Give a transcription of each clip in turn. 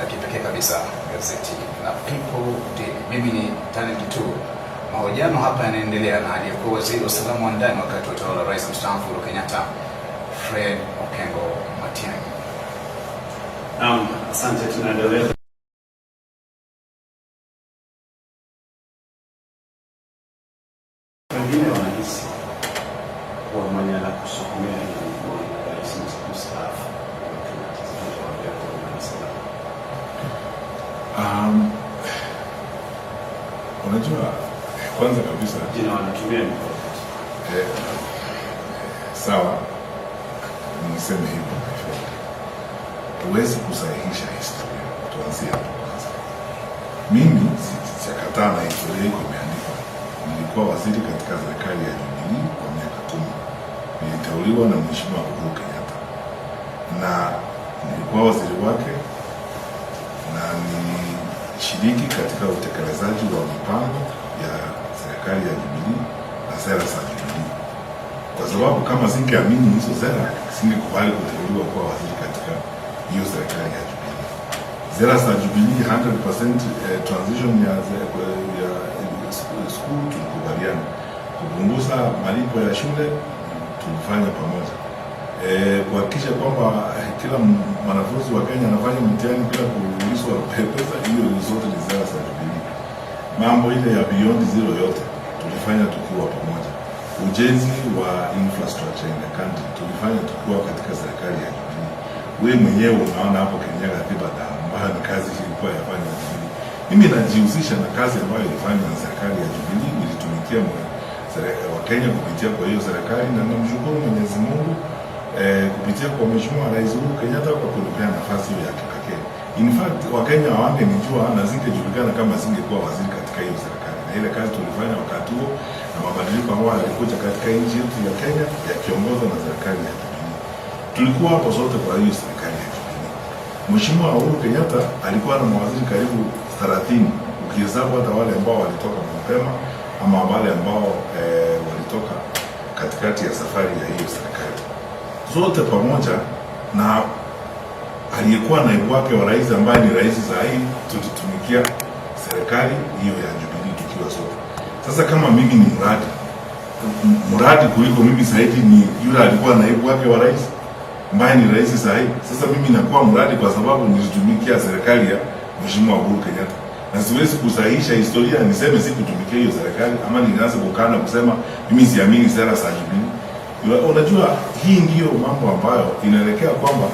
la kipekee kabisa, gazeti la People Daily. Mimi ni Talent 2. Mahojiano hapa yanaendelea na aliyekuwa waziri wa usalama wa ndani wakati wa utawala wa Rais mstaafu Uhuru Kenyatta, Fred Okengo Matiang'i. Asante, tunaendelea. Wengine wanahisi kwa mwenye la kusukumia Rais mstaafu unajua, kwanza kabisa jina wanatumia sawa, niseme hivyo, huwezi kusahihisha historia. Tuanzie hapo kwanza. Mimi sijakataa na historia iko imeandikwa. Nilikuwa waziri katika serikali ya Jubilee kwa miaka 10. Niliteuliwa na Mheshimiwa Uhuru Kenyatta na nilikuwa waziri wake, na nilishiriki katika utekelezaji wa mipango ya serikali ya Jubilee na sera za Jubilee, kwa sababu kama singeamini hizo sera singekubali kuteuliwa kuwa waziri katika hiyo serikali ya Jubilee. Sera za Jubilee 100% transition ya school tulikubaliana, kupunguza malipo ya shule tulifanya pamoja, kuhakikisha kwamba kila mwanafunzi wa Kenya anafanya mtihani bila kuulizwa pesa. Hiyo zote ni sera za Jubilee. Mambo ile ya beyond zero yote tulifanya tukiwa pamoja. Ujenzi wa infrastructure in the country tulifanya tukiwa katika serikali ya Jubilee. Wewe mwenyewe unaona hapo Kenya Katiba ambayo ni kazi ilikuwa yafanya na Jubilee. Mimi najihusisha na kazi ambayo ilifanywa na serikali ya Jubilee, nilitumikia wa Kenya kupitia kwa hiyo serikali, na namshukuru Mwenyezi Mungu kupitia kwa Mheshimiwa Rais Uhuru Kenyatta kwa kunipea nafasi hiyo ya kipekee. In fact, Wakenya hawangenijua na zingejulikana kama singekuwa waziri katika hiyo serikali. Na ile kazi tulifanya wakati huo na mabadiliko ambayo yalikuja katika nchi yetu ya Kenya yakiongozwa na serikali ya Jubilee. Tulikuwa hapo sote kwa hiyo serikali ya Jubilee. Mheshimiwa Uhuru Kenyatta alikuwa na mawaziri karibu 30, ukihesabu hata wale ambao walitoka mapema ama wale ambao walitoka katikati ya safari ya hiyo serikali. Zote pamoja na aliyekuwa naibu wake wa rais ambaye ni rais sahi, tulitumikia serikali hiyo ya Jubilee tukiwa sote. Sasa kama mimi ni mradi kuliko mimi zaidi ni yule alikuwa naibu wake wa rais ambaye ni rais sahi. Sasa mimi nakuwa mradi kwa sababu nilitumikia serikali ya Mheshimiwa Uhuru Kenyatta, na siwezi kusahihisha historia niseme sikutumikia hiyo serikali ama ninaanza kukana kusema mimi siamini sera za Jubilee. Unajua, hii ndiyo mambo ambayo inaelekea kwamba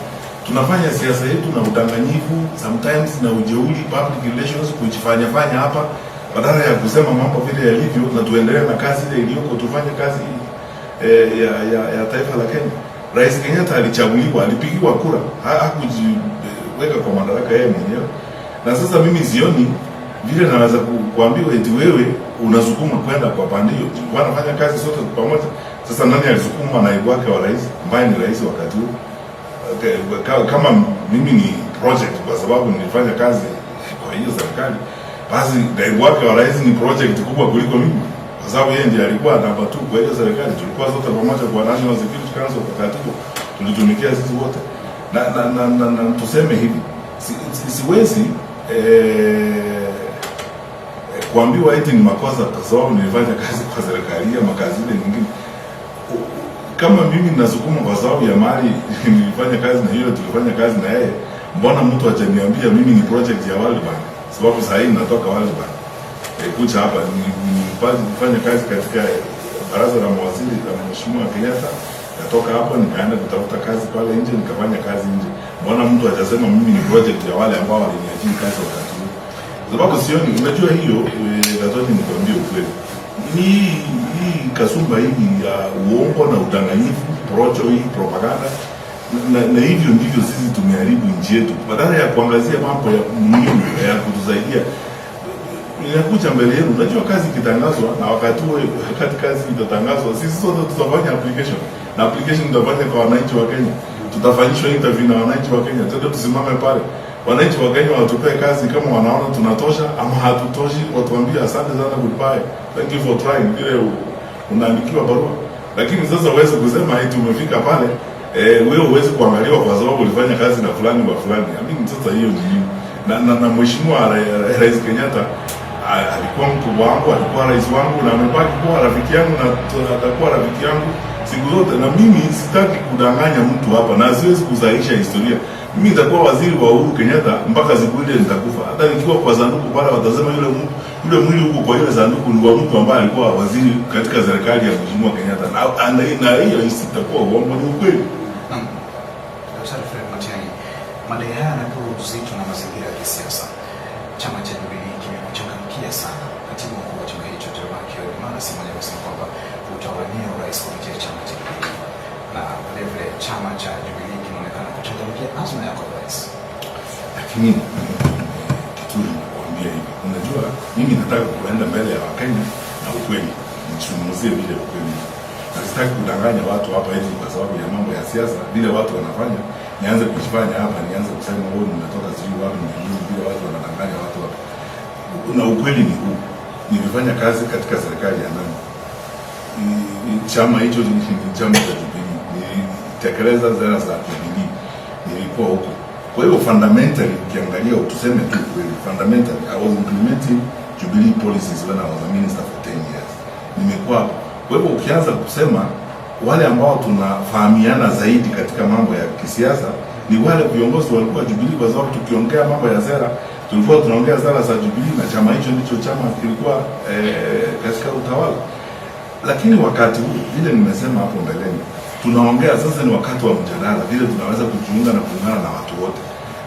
tunafanya siasa yetu na udanganyifu sometimes na ujeuri, public relations, kujifanya hapa badala ya kusema mambo vile yalivyo na tuendelee na kazi ile iliyoko, tufanye kazi ya taifa la Kenya. Rais Kenyatta alichaguliwa, alipigiwa kura, hakujiweka kwa madaraka yeye mwenyewe. Na sasa mimi sioni vile naweza kuambiwa eti wewe unasukuma kwenda kwa pande hiyo. Wanafanya kazi sote pamoja. Sasa nani alisukuma naibu wake wa rais ambaye ni rais wakati huo? Kama mimi ni project kwa sababu nilifanya kazi kwa hiyo serikali, basi naibu wake wa rais ni project kubwa kuliko mimi, kwa sababu yeye ndiye alikuwa namba 2 kwa hiyo serikali. Tulikuwa sote pamoja kwa National Security Council wakati huo, tulitumikia sisi wote. Na tuseme hivi, siwezi kuambiwa eti ni makosa kwa sababu nilifanya kazi kwa serikali ya makazi ile nyingine. Kama mimi ninasukuma kwa sababu ya mali nilifanya kazi na hiyo tulifanya kazi na yeye, mbona mtu ajaniambia mimi ni project ya World Bank? Sababu sasa hivi natoka World Bank. Kucha hapa nilifanya kazi katika baraza la mawaziri la Mheshimiwa Kenyatta, natoka hapo nikaenda kutafuta kazi pale nje, nikafanya kazi nje. Mbona mtu ajasema mimi ni project ya wale ambao waliniajiri kazi wakati huo? Sababu sioni, unajua hiyo Gatoni, nikwambie ukweli. Hii kasumba hii ya uongo na udanganyifu, procho hii, propaganda, na hivyo ndivyo sisi tumeharibu nchi yetu. Badala ya kuangazia mambo ya muhimu ya kutusaidia, inakuja mbele yenu. Unajua kazi ikitangazwa na wakati huo, wakati kazi itatangazwa, sisi sote tutafanya application. Na application tutafanya kwa wananchi wa Kenya. Tutafanyishwa interview na wananchi wa Kenya. Tuende tusimame pale. Wananchi wa Kenya watupee kazi kama wanaona tunatosha ama hatutoshi, watuambie asante sana, goodbye, thank you for trying, vile unaandikiwa barua. Lakini sasa uweze kusema eti umefika pale, wewe uweze kuangaliwa kwa sababu ulifanya kazi na fulani wa fulani. Sasa hiyo ni na mheshimiwa Rais Kenyatta alikuwa mkubwa wangu, alikuwa rais wangu, na amebaki kuwa rafiki yangu na atakuwa rafiki yangu siku zote. Na mimi sitaki kudanganya mtu hapa, na siwezi kusahihisha historia. Mimi nitakuwa waziri wa Uhuru Kenyatta mpaka siku ile nitakufa. Hata nikiwa kwa sanduku pale watasema yule mwili huko kwa ile sanduku ni wa mtu ambaye alikuwa waziri katika serikali ya mheshimiwa Kenyatta. Na hiyo isitakuwa uongo, ni ukweli. Daktari Fred Matiang'i, madai haya yanapewa uzito na mazingira ya kisiasa. Chama cha Jubilee kimekuchangamkia sana. Katibu mkuu wa chama hicho Tebaki mara si moja amesema kwamba utawania urais kupitia chama cha Jubilee, na vile vile chama cha Jubilee kinaonekana kuchangamkia azma yako ya urais. Lakini kitu nakwambia hivi, unajua mimi nataka kuenda mbele ya Wakenya na ukweli, nichunguzie vile ukweli. Na sitaki kudanganya watu hapa hivi kwa sababu ya mambo ya siasa vile watu wanafanya, nianze kujifanya hapa, nianze kusema wewe unatoka sijui wapi na nini, vile watu wanadanganya watu hapa. Na ukweli ni huu, nilifanya kazi katika serikali ya ndani. Chama hicho ni chama cha Jubilee, nilitekeleza sera za Jubilee, nilikuwa huko. Kwa hiyo fundamentally ukiangalia, tuseme tu kweli, fundamentally I was implementing Jubilee policies when I was a minister for 10 years. Nimekuwa. Kwa hivyo ukianza kusema wale ambao tunafahamiana zaidi katika mambo ya kisiasa ni wale viongozi walikuwa Jubilee, kwa sababu tukiongea mambo ya sera tulikuwa tunaongea sera za Jubilee, na chama hicho ndicho chama kilikuwa katika utawala. Lakini wakati huu vile nimesema hapo mbeleni, tunaongea sasa, ni wakati wa mjadala, vile tunaweza kujiunga na kuungana na watu wote,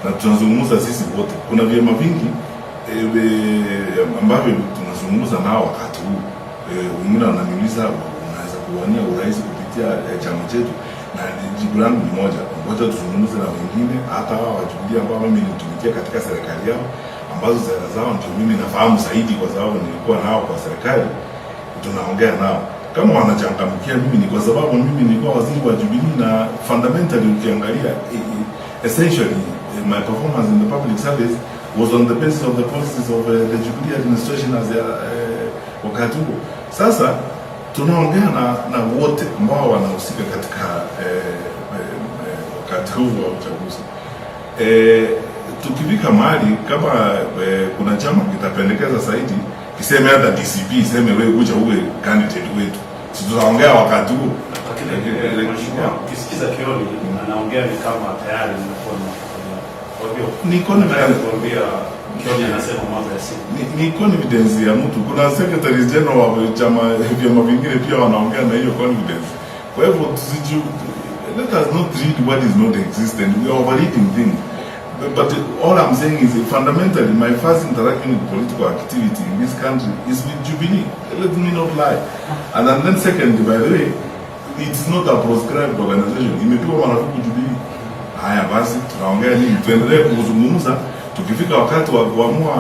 na tunazungumza sisi wote. Kuna vyama vingi ambavyo tunazungumza nao wakati huu. Wengine wananiuliza unaweza kuwania urais kupitia chama chetu, na jibu langu ni moja, ngoja tuzungumze na wengine, hata hao wa Jubilee ambao mimi nilitumikia katika serikali yao, ambazo sera zao ndio mimi nafahamu zaidi kwa sababu nilikuwa nao kwa serikali. Tunaongea nao kama wanachangamkia mimi, ni kwa sababu mimi nilikuwa waziri wa Jubilee, na fundamentally ukiangalia essentially my performance in the public service was on the basis of the policies of the Jubilee administration as wakati huo. Sasa tunaongea na wote ambao wanahusika katika wakati huu wa uchaguzi. Tukifika mahali kama kuna chama kitapendekeza zaidi, kiseme hata DCP iseme wewe kuja uwe candidate wetu, tutaongea wakati huo. Mheshimiwa, ukisikiza Kioni anaongea ni kama tayari mnakuwa na Kioni anasema mambo ya siku. Ni confidence ya mtu. Kuna secretary general wa chama vyama vingine pia wanaongea na hiyo confidence. Kwa hivyo let us not read what is not existent. We are overreading things. But all I'm saying is fundamentally my first interaction with political activity in this country is with Jubilee. Let me not lie. And then second, by the way, it's not a proscribed organization. Imepigwa marufuku Jubilee. Haya basi, tunaongea nini? Tuendelee kuzungumza. Tukifika wakati wa kuamua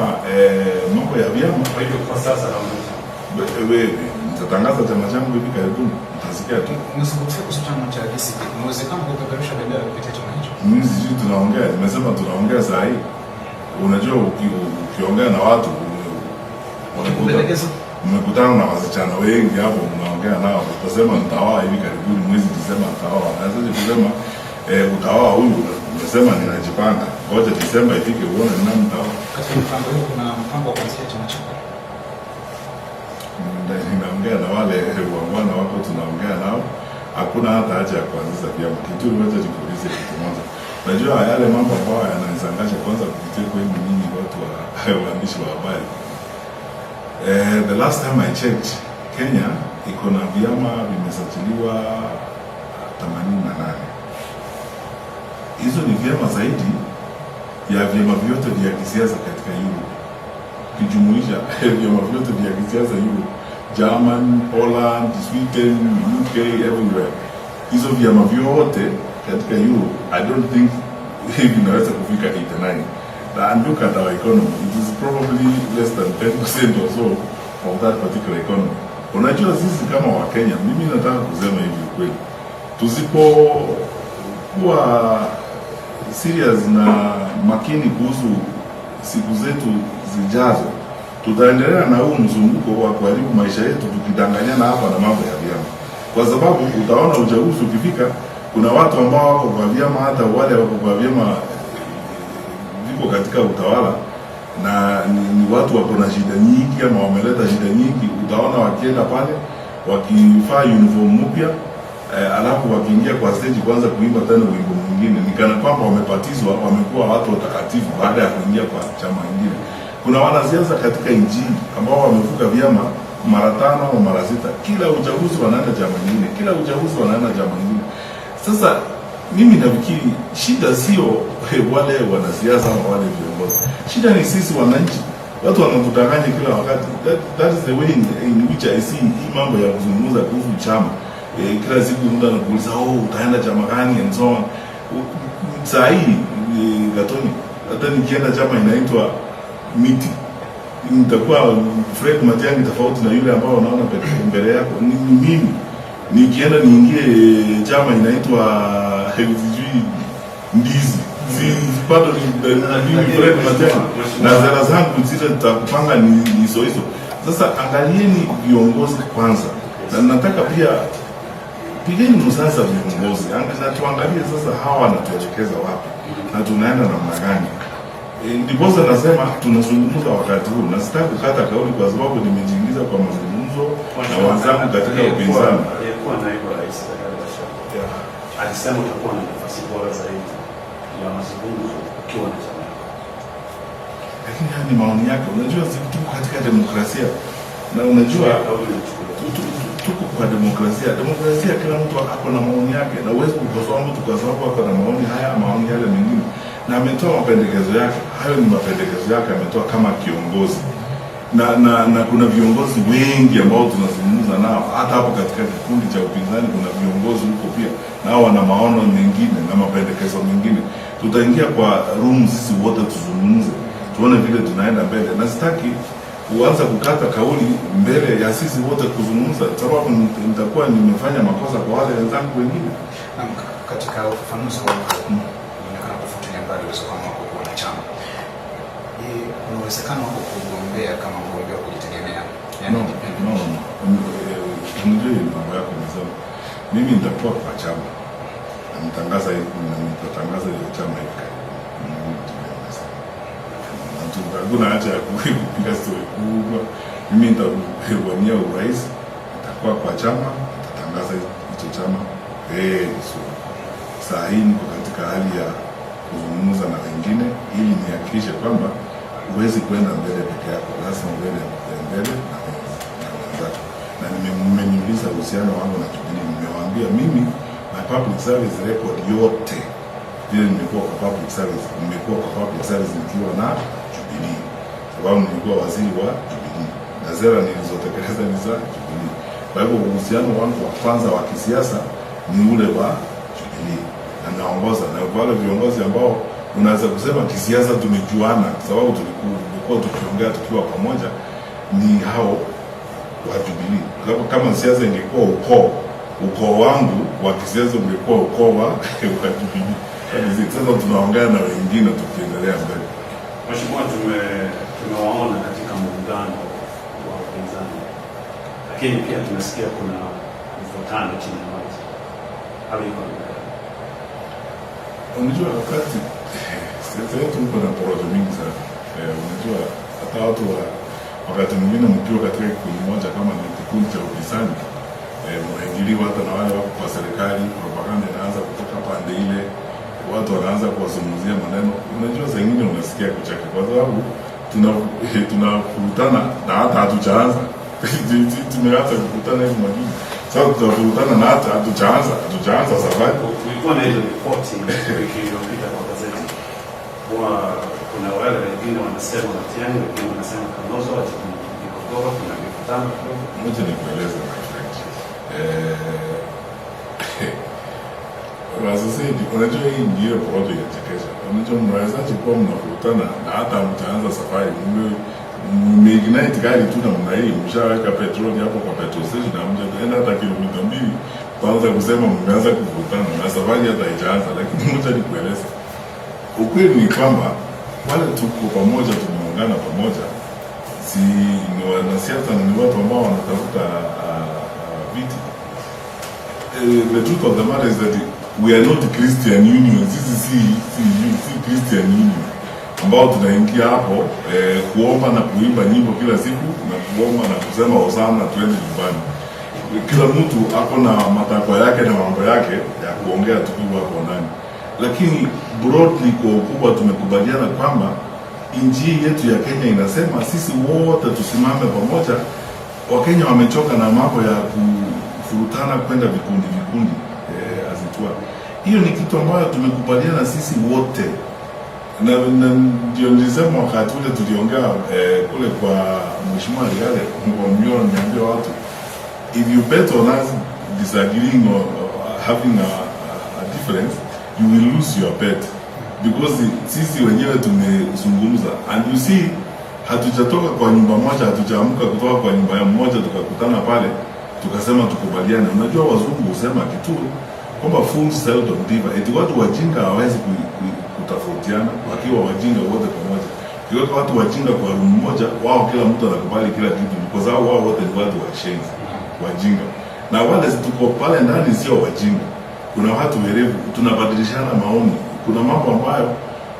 mambo ya vyama. Kwa hivyo kwa sasa wewe nitatangaza chama changu hivi karibuni, utasikia tu. Unazungumzia kuhusu chama cha DCP, inawezekana kupeperusha bendera kupitia chama hicho? Mimi sijui tunaongea, nimesema tunaongea saa hii. Unajua ukiongea na watu mmekutana na wasichana wengi hapo, mnaongea nao, utasema nitaoa hivi karibuni, mwezi Disemba nitaoa. Naweza kusema utaoa huyu, nimesema ninajipanga, ngoja Disemba ifike uone ni nani nitaoa. Katika mpango huu kuna mpango wa kuanzisha chama chako? Ninaongea na wale wangwana wako, tunaongea nao, hakuna hata haja ya kuanzisha vyama. Kitu moja nikuulize kitu moja, najua yale mambo ambayo yananisangaza kwanza kupitia kwenu nyinyi watu wa waandishi wa habari. The last time I checked, Kenya iko na vyama vimesajiliwa 88. Hizo ni vyama zaidi ya vyama vyote vya kisiasa katika Europe. Kijumuisha vyama vyote vya kisiasa Europe, German, Holland, Sweden, UK, everywhere. Hizo vyama vyote katika Europe, I don't think vinaweza kufika 89. And look at our economy, it is probably less than 10% or so of that particular economy. Unajua sisi kama Wakenya, mimi nataka kusema hivi kweli, tusipokuwa serious na makini kuhusu siku zetu zijazo, tutaendelea na huu mzunguko wa kuharibu maisha yetu tukidanganyana hapa na mambo ya vyama. Kwa sababu utaona uchaguzi ukifika, kuna watu ambao wako kwa vyama, hata wale wako kwa vyama viko tuko katika utawala na ni watu wako na shida nyingi ama wameleta shida nyingi, utaona wakienda pale wakifaa uniform mpya alafu wakiingia kwa stage kwanza kuimba tena wimbo mwingine, ni kana kwamba wamepatizwa, wamekuwa watu watakatifu baada ya kuingia kwa chama kingine. Kuna wanasiasa katika nchi ambao wamevuka vyama mara 5 au mara 6, kila uchaguzi wanaenda chama kingine, kila uchaguzi wanaenda chama kingine. Sasa mimi nafikiri shida sio wale wanasiasa au wale viongozi, shida ni sisi wananchi. Watu wanatudanganya kila wakati. That is the way in which I see hii mambo ya kuzungumza kuhusu chama. Kila siku mtu anakuuliza utaenda chama gani and so on. Saa hii Gatoni, hata nikienda chama inaitwa miti, nitakuwa Fred Matiang'i tofauti na yule ambao unaona mbele yako. Ni mimi nikienda niingie chama inaitwa sijui ndizi, si bado ni Fred Matiang'i na zara zangu zile tutakupanga ni hizo. Sasa angalieni viongozi kwanza, na nataka pia pigeni msasa viongozi, na tuangalie sasa hawa wanatuelekeza wapi na tunaenda namna gani. Ndipo nasema tunazungumza wakati huu, na sitaki kukata kauli kwa sababu nimejiingiza kwa mazungumzo na wenzangu katika upinzani. Aliyekuwa naibu rais alisema utakuwa na nafasi bora zaidi ya mazungumzo ukiwa na chama, lakini haya ni maoni yake. Unajua tuko katika demokrasia, na unajua tuko kwa demokrasia. Demokrasia kila mtu ako na maoni yake, na uwezo kukosoa mtu kwa sababu ako na maoni haya maoni yale mengine, na ametoa mapendekezo yake. Hayo ni mapendekezo yake ametoa kama kiongozi, na kuna viongozi wengi ambao tunazungumza nao, hata hapo katika kikundi cha upinzani kuna viongozi huko pia nao wana maono mengine na mapendekezo mengine. Tutaingia kwa room sisi wote tuzungumze, tuone vile tunaenda mbele, na sitaki kuanza kukata kauli mbele ya sisi wote kuzungumza, sababu nitakuwa nimefanya makosa kwa wale wenzangu wengine. Na katika ufafanuzi wako inaonekana kufuatilia mbali uwezekano wako kuwa na chama. Kuna uwezekano wako kugombea kama mgombea wa kujitegemea? No. Unajua mambo yako mzee. Mimi nitakuwa kwa chama. Na nitangaza hiyo chama hivi. Hakuna haja ya kupiga story kubwa. Mimi nitawania urais, nitakuwa kwa chama, nitatangaza hicho chama. Saa hii niko katika hali ya kuzungumza na wengine ili nihakikishe kwamba huwezi kwenda mbele peke yako, lazima uende mbele na wenzako. Na nimeniuliza uhusiano wangu na Jubilee, nimewaambia mimi na public service record yote vile nimekuwa kwa public service, nikiwa na Jubilee, sababu nilikuwa waziri wa Jubilee na sera nilizotekeleza ni za Jubilee. Kwa hivyo uhusiano wangu wa kwanza wa kisiasa ni ule wa Jubilee, na naongoza na wale viongozi ambao unaweza kusema kisiasa tumejuana, sababu tulikuwa tukiongea tukiwa pamoja, ni hao wa Jubilee. Kama siasa ingekuwa ukoo wangu wa kisiasa ungekuwa ukoo wa Jubilee. Sasa tunaongea na wengine tukiendelea mbele. Mheshimiwa, tumewaona katika muungano wa upinzani, lakini pia tunasikia kuna mvutano chini ya maji. Unajua wakati siasa yetu iko na porojo mingi sana. Unajua hata watu wakati mwingine mkiwa katika kikundi moja kama ni kikundi cha upinzani, mnaingiliwa hata na wale wako kwa serikali, propaganda inaanza kutoka pande ile, watu wanaanza kuwazungumzia maneno. Unajua saa nyingine unasikia kucheka kwa sababu tunakutana na hata hatujaanza. Tumeanza kukutana hivi majini. Sasa tunakutana na hata hatujaanza safari. Kulikuwa na ile ripoti wiki iliyopita kwa gazeti. Kuna wale wengine wanasema Matiang'i, wengine wanasema Kalonzo, migogoro, kuna mivutano kidogo. Moja ni kueleza my friend. Unajua hii ndio porojo ya chekesha. Unajua mnawezaje kuwa mnakutana na hata mtaanza safari, mmeignite gari tu namna hii, mshaweka petroli hapo kwa petrol station na mjaenda hata kilomita 2 kwanza kusema mmeanza kuvutana na safari hata haijaanza. Lakini moja ni kueleza ukweli ni kwamba wale tuko pamoja, tumeungana pamoja, si ni wanasiasa, ni watu ambao wanatafuta viti. The truth of the matter is that we are not Christian Union. This is Christian Union. ambao tunaingia hapo kuomba na kuimba nyimbo kila siku na kuomba na kusema hosana twende nyumbani. Kila mtu ako na matakwa yake na mambo yake ya kuongea tukiwa hapo ndani, lakini broadly kwa ukubwa tumekubaliana kwamba nchi yetu ya Kenya inasema sisi wote tusimame pamoja. Wakenya wamechoka na mambo ya kufurutana kwenda vikundi azitwa. Hiyo ni kitu ambayo tumekubaliana sisi wote, na ndio nilisema wakati ule tuliongea kule kwa Mheshimiwa Rigathi Mgomyo, niambia watu, if you bet on us disagreeing or having a difference, you will lose your bet, because sisi wenyewe tumezungumza, and you see hatujatoka kwa nyumba moja, hatujaamka kutoka kwa nyumba ya mmoja tukakutana pale tukasema tukubaliane. Unajua wazungu husema kitu kwamba fools seldom differ, eti watu wajinga hawezi kutofautiana wakiwa wajinga wote pamoja. Kiweka watu wajinga kwa room moja, wao kila mtu anakubali kila kitu, kwa sababu wao wote ni watu washenzi wajinga, na wale tuko pale ndani sio wajinga. Kuna watu werevu, tunabadilishana maoni. Kuna mambo ambayo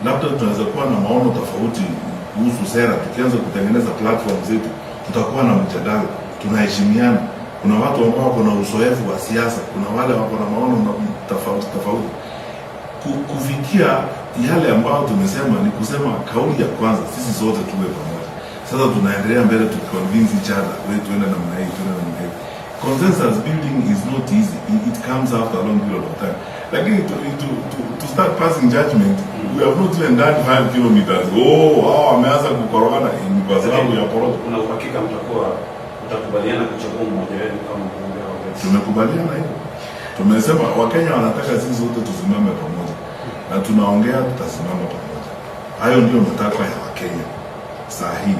labda tunaweza kuwa na maono tofauti kuhusu sera. Tukianza kutengeneza platform zetu tutakuwa na mjadala, tunaheshimiana. Kuna watu ambao wako na uzoefu wa siasa, kuna wale wako na maono tofauti. Kufikia yale ambayo tumesema ni kusema kauli ya kwanza, sisi sote tuwe pamoja. Sasa tunaendelea mbele tukiconvince each other, wewe tuende namna hii, tuende namna hii. Consensus building is not easy. It comes after a long period of time. Lakini to start passing judgment, we have not even done 5 kilometers. Hao wameanza kukorogana ni kwa sababu ya porojo. Kuna uhakika mtakubaliana kuchagua mmoja wenu kama mgombea wa urais? Tumekubaliana hivyo. Tumesema Wakenya wanataka sisi wote tusimame pamoja, na tunaongea tutasimama pamoja. Hayo ndio matakwa ya Wakenya saa hii.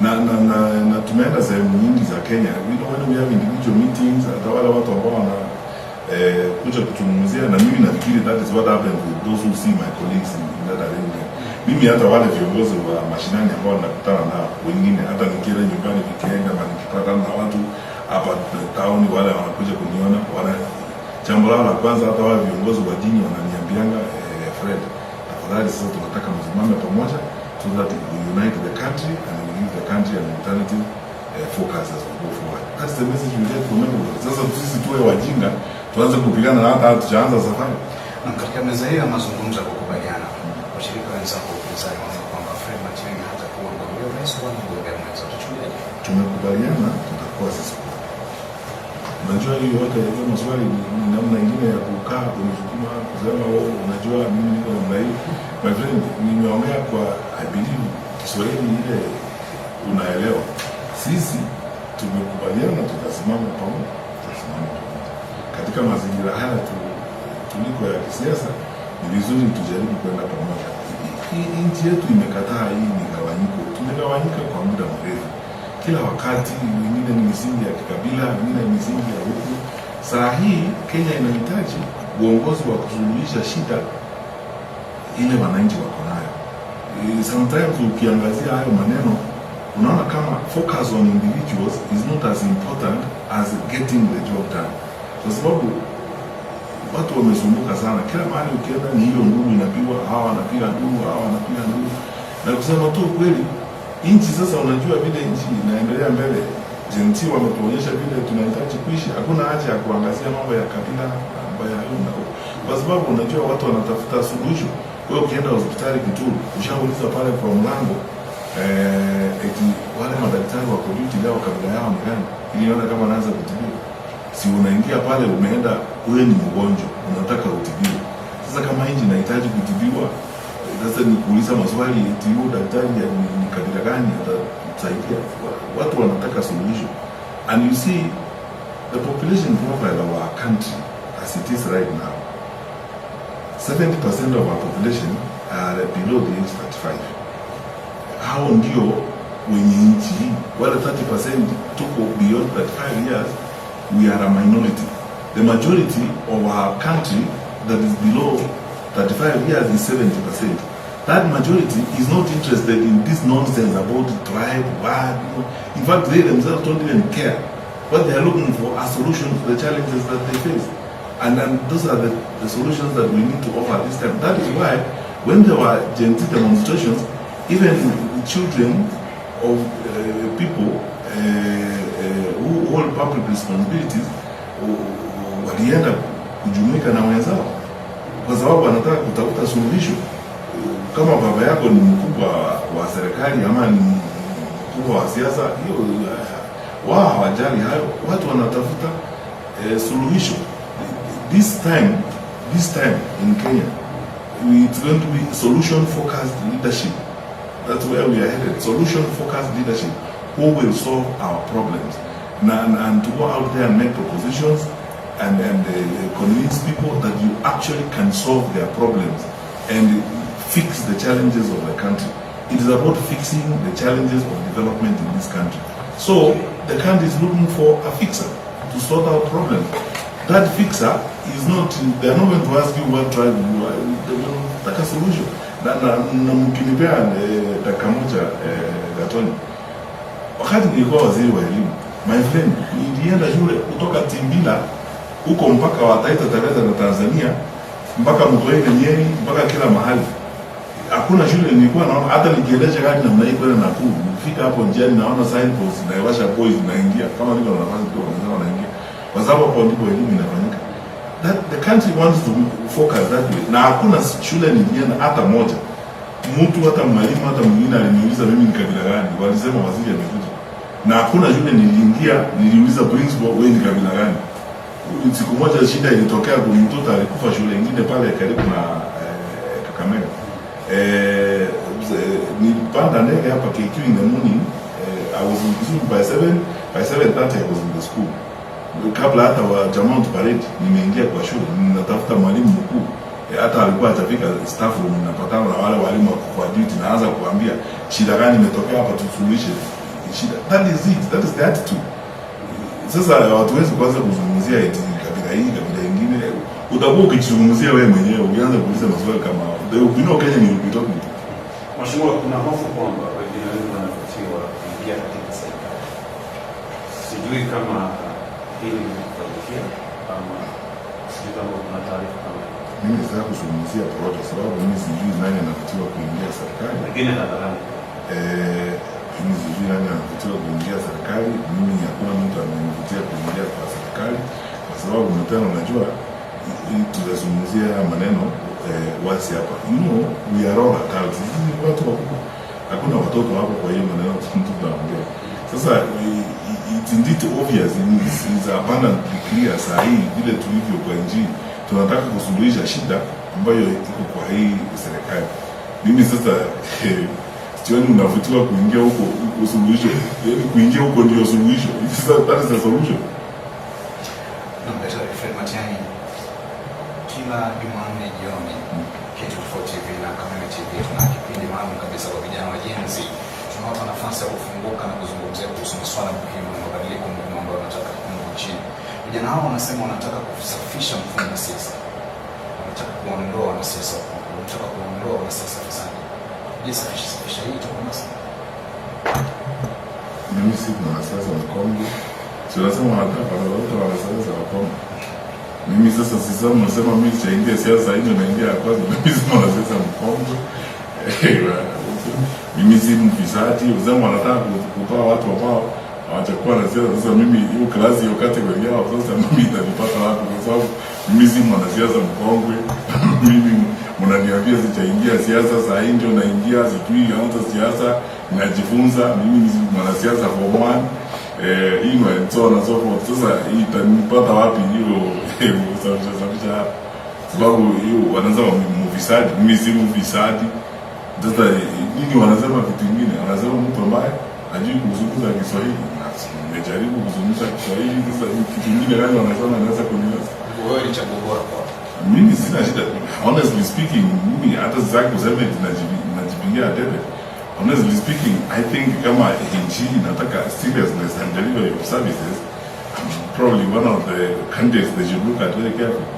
Na tumeenda sehemu nyingi za Kenya. When we have individual meetings, hata wale watu ambao wana kuja kutuzungumzia, na mimi nafikiri that is what happened with those who see my colleagues in that arrangement. Mimi hata wale viongozi wa mashinani ambao nakutana nao wengine, hata nikienda nyumbani nikienda na nikipatana na watu hapa town, wale wanakuja kuniona, jambo lao la kwanza, hata wale viongozi wa dini wananiambianga, Fred, tafadhali sasa tunataka msimame pamoja so that we unite the country and we give the country an alternative focus as we go forward. That's the message we get from everybody. Sasa sisi tuwe wajinga tuanze kupigana na hata tujaanza safari. Na katika meza hiyo ya mazungumzo ya kukubaliana, washirika wenzako upinzani wanaona kwamba Fred Matiang'i hatakuwa mgombea urais wala mgombea mwenza, tuchukuliaje? Tumekubaliana tutakuwa sisi. Unajua hiyo yote hiyo maswali ni namna nyingine ya kukaa kunishukuma kusema unajua mimi niko namna hii. My friend, nimeongea kwa I believe Kiswahili ile unaelewa. Sisi tumekubaliana tutasimama pamoja. Katika mazingira haya tuliko ya kisiasa, ni vizuri tujaribu kwenda pamoja. Hii nchi yetu imekataa hii migawanyiko. Tumegawanyika kwa muda mrefu. Kila wakati wengine ni misingi ya kikabila, wengine ni misingi ya huku. Saa hii Kenya inahitaji uongozi wa kusuluhisha shida ile wananchi wako nayo. Sometimes ukiangazia hayo maneno unaona kama focus on individuals is not as important as getting the job done. Kwa sababu watu wamesumbuka sana, kila mahali ukienda ni hiyo nduru inapigwa, hawa wanapiga nduru, hawa wanapiga nduru. Na kusema tu kweli, nchi sasa, unajua vile nchi inaendelea mbele, jinsi wametuonyesha vile tunahitaji kuishi. Hakuna haja ya kuangazia mambo ya kabila ambayo hayuna, kwa sababu unajua watu wanatafuta suluhisho. Wewe ukienda hospitali Kituru, ushauliza pale kwa mlango eti wale madaktari wako duty leo kabila yao ni gani, ili nione kama naanza kutibiwa. Si unaingia pale, umeenda, wewe ni mgonjwa, unataka utibiwe. Sasa kama nchi inahitaji kutibiwa, sasa ni kuuliza maswali eti huyo daktari ni kabila gani atatusaidia? Watu wanataka solution. And you see the population profile of our country as it is right now, 70% of our population are below the age 35. Hao ndio wenye nchi hii. Wale 30% tuko beyond 35 years, we are a minority. The majority of our country that is below 35 years is 70%. That majority is not interested in this nonsense about tribe, word. In fact, they themselves don't even care. What they are looking for are solutions to the challenges that they face. And those are the solutions that we need to offer this time. That is why when there were Gen Z demonstrations, even children of people who hold public responsibilities walienda kujumuika na wenzao kwa sababu wanataka kutafuta suluhisho. Kama baba yako ni mkubwa wa serikali ama ni mkubwa wa siasa, hiyo wao hawajali hayo, watu wanatafuta suluhisho. This time in Kenya, it's going to be solution-focused leadership. That's where we are headed. Solution-focused leadership. Who will solve our problems? And to go out there and make propositions and convince people that you actually can solve their problems and fix the challenges of the country. It is about fixing the challenges of development in this country. So the country is looking for a fixer to sort out problems. That fixer is not, they are not going to ask you what tribe you are, they will take a solution. Na mkinipea dakika moja Gatoni, wakati nilikuwa waziri wa elimu, my friend, nilienda shule kutoka Timbila huko mpaka wa Taita Taveta na Tanzania, mpaka Mtwara na Nyeri, mpaka kila mahali. Hakuna shule nilikuwa naona, hata nikiendesha gari namna hii kwenda Nakuru, nifika hapo njiani naona signpost na Iwasha boys naingia, kama niko na nafasi kidogo nasema naingia. Kwa sababu hapo ndipo elimu inafanyika. That the country wants to focus that way. Na hakuna shule nilienda hata moja. Mtu hata mwalimu hata mwingine aliniuliza mimi ni kabila gani, walisema waziri amekuja. Na hakuna shule niliingia niliuliza principal wewe ni kabila gani. Siku moja shida ilitokea, kwa mtoto alikufa shule nyingine pale karibu na Kakamega. Nilipanda ndege hapa KQ in the morning. I was in Kisumu by 7:30 I was in the school. Kabla hata wa jamaa parade nimeingia kwa shule, ninatafuta mwalimu mkuu. Hata alikuwa atafika staff room, napatana na wale walimu kwa duty, naanza kuambia shida gani imetokea hapa, tusuluhishe shida. That is it, that is the attitude. Sasa watu wetu kwanza kuzungumzia eti kabila hii kabila nyingine, utakuwa ukizungumzia wewe mwenyewe ukianza kuuliza maswali kama Kenya ni ukitoka. Mheshimiwa, kuna hofu kwamba wengine wengi wanavutiwa kuingia katika serikali. Sijui kama hili linafanikia ama sijui kama kuna taarifa kama hiyo. Mimi sitaki kuzungumzia porojo sababu mimi sijui nani anavutiwa kuingia serikali. Lakini hadharani. Mimi sijui nani anavutiwa kuingia serikali. Mimi hakuna mtu ananivutia kuingia kwa serikali kwa sababu mtano unajua tutazungumzia maneno wasi hapa. You know, we are all adults. Sisi watu wakubwa. Hakuna watoto hapo, kwa hiyo maneno tunaongea. Sasa it's indeed obvious, it's abundantly clear saa hii vile tulivyo kwa nchi. Tunataka kusuluhisha shida ambayo iko kwa hii serikali. Mimi sasa sioni unavutiwa kuingia huko suluhisho. Yaani kuingia huko ndio suluhisho. That is the solution. Daktari Fred Matiang'i, kila Jumanne jioni K24 TV na Kameme TV tuna kipindi maalum kabisa kwa vijana wa Gen Z. Tunawapa nafasi ya kufunguka na kuzungumzia kuhusu masuala muhimu na mabadiliko muhimu ambayo wanataka kuona nchini. Vijana hao wanasema wanataka kusafisha mfumo wa siasa. Wanataka kuondoa wanasiasa, wanataka kuondoa wanasiasa fasadi. Je, safisha hii itakuwa nasi? Mimi si mwanasiasa wa Kongo. Tunasema wanataka wote wanasiasa wa Kongo. Mimi sasa sisema nasema mimi chaingia siasa hiyo naingia kwanza, mimi si mwanasiasa wa Kongo. Mimi si mfisadi, uzema wanataka kutoa watu ambao hawajakuwa na siasa. Sasa mimi hiyo klasi hiyo category yao sasa mimi itanipata wapi? Kwa sababu mimi si mwanasiasa mkongwe. Mimi mnaniambia sichaingia siasa, saa hii ndio naingia, sijui hata siasa ninajifunza. Mimi ni mwanasiasa form 1 and so on and so forth. Sasa hii itanipata wapi hiyo kusafisha hapa? Sababu hiyo wanasema mfisadi, mimi si mfisadi. Sasa nini wanasema kitu kingine? Wanasema mtu ambaye hajui kuzungumza Kiswahili. Nimejaribu kuzungumza Kiswahili, sasa kitu kingine gani wanasema naweza kunieleza? Wewe ni chaguo bora kwa. Mimi sina shida. Honestly speaking, mimi hata sitaki kusema najipigia debe. Honestly speaking, I think kama nchi inataka seriousness and delivery of services, I'm probably one of the candidates they should look at very carefully.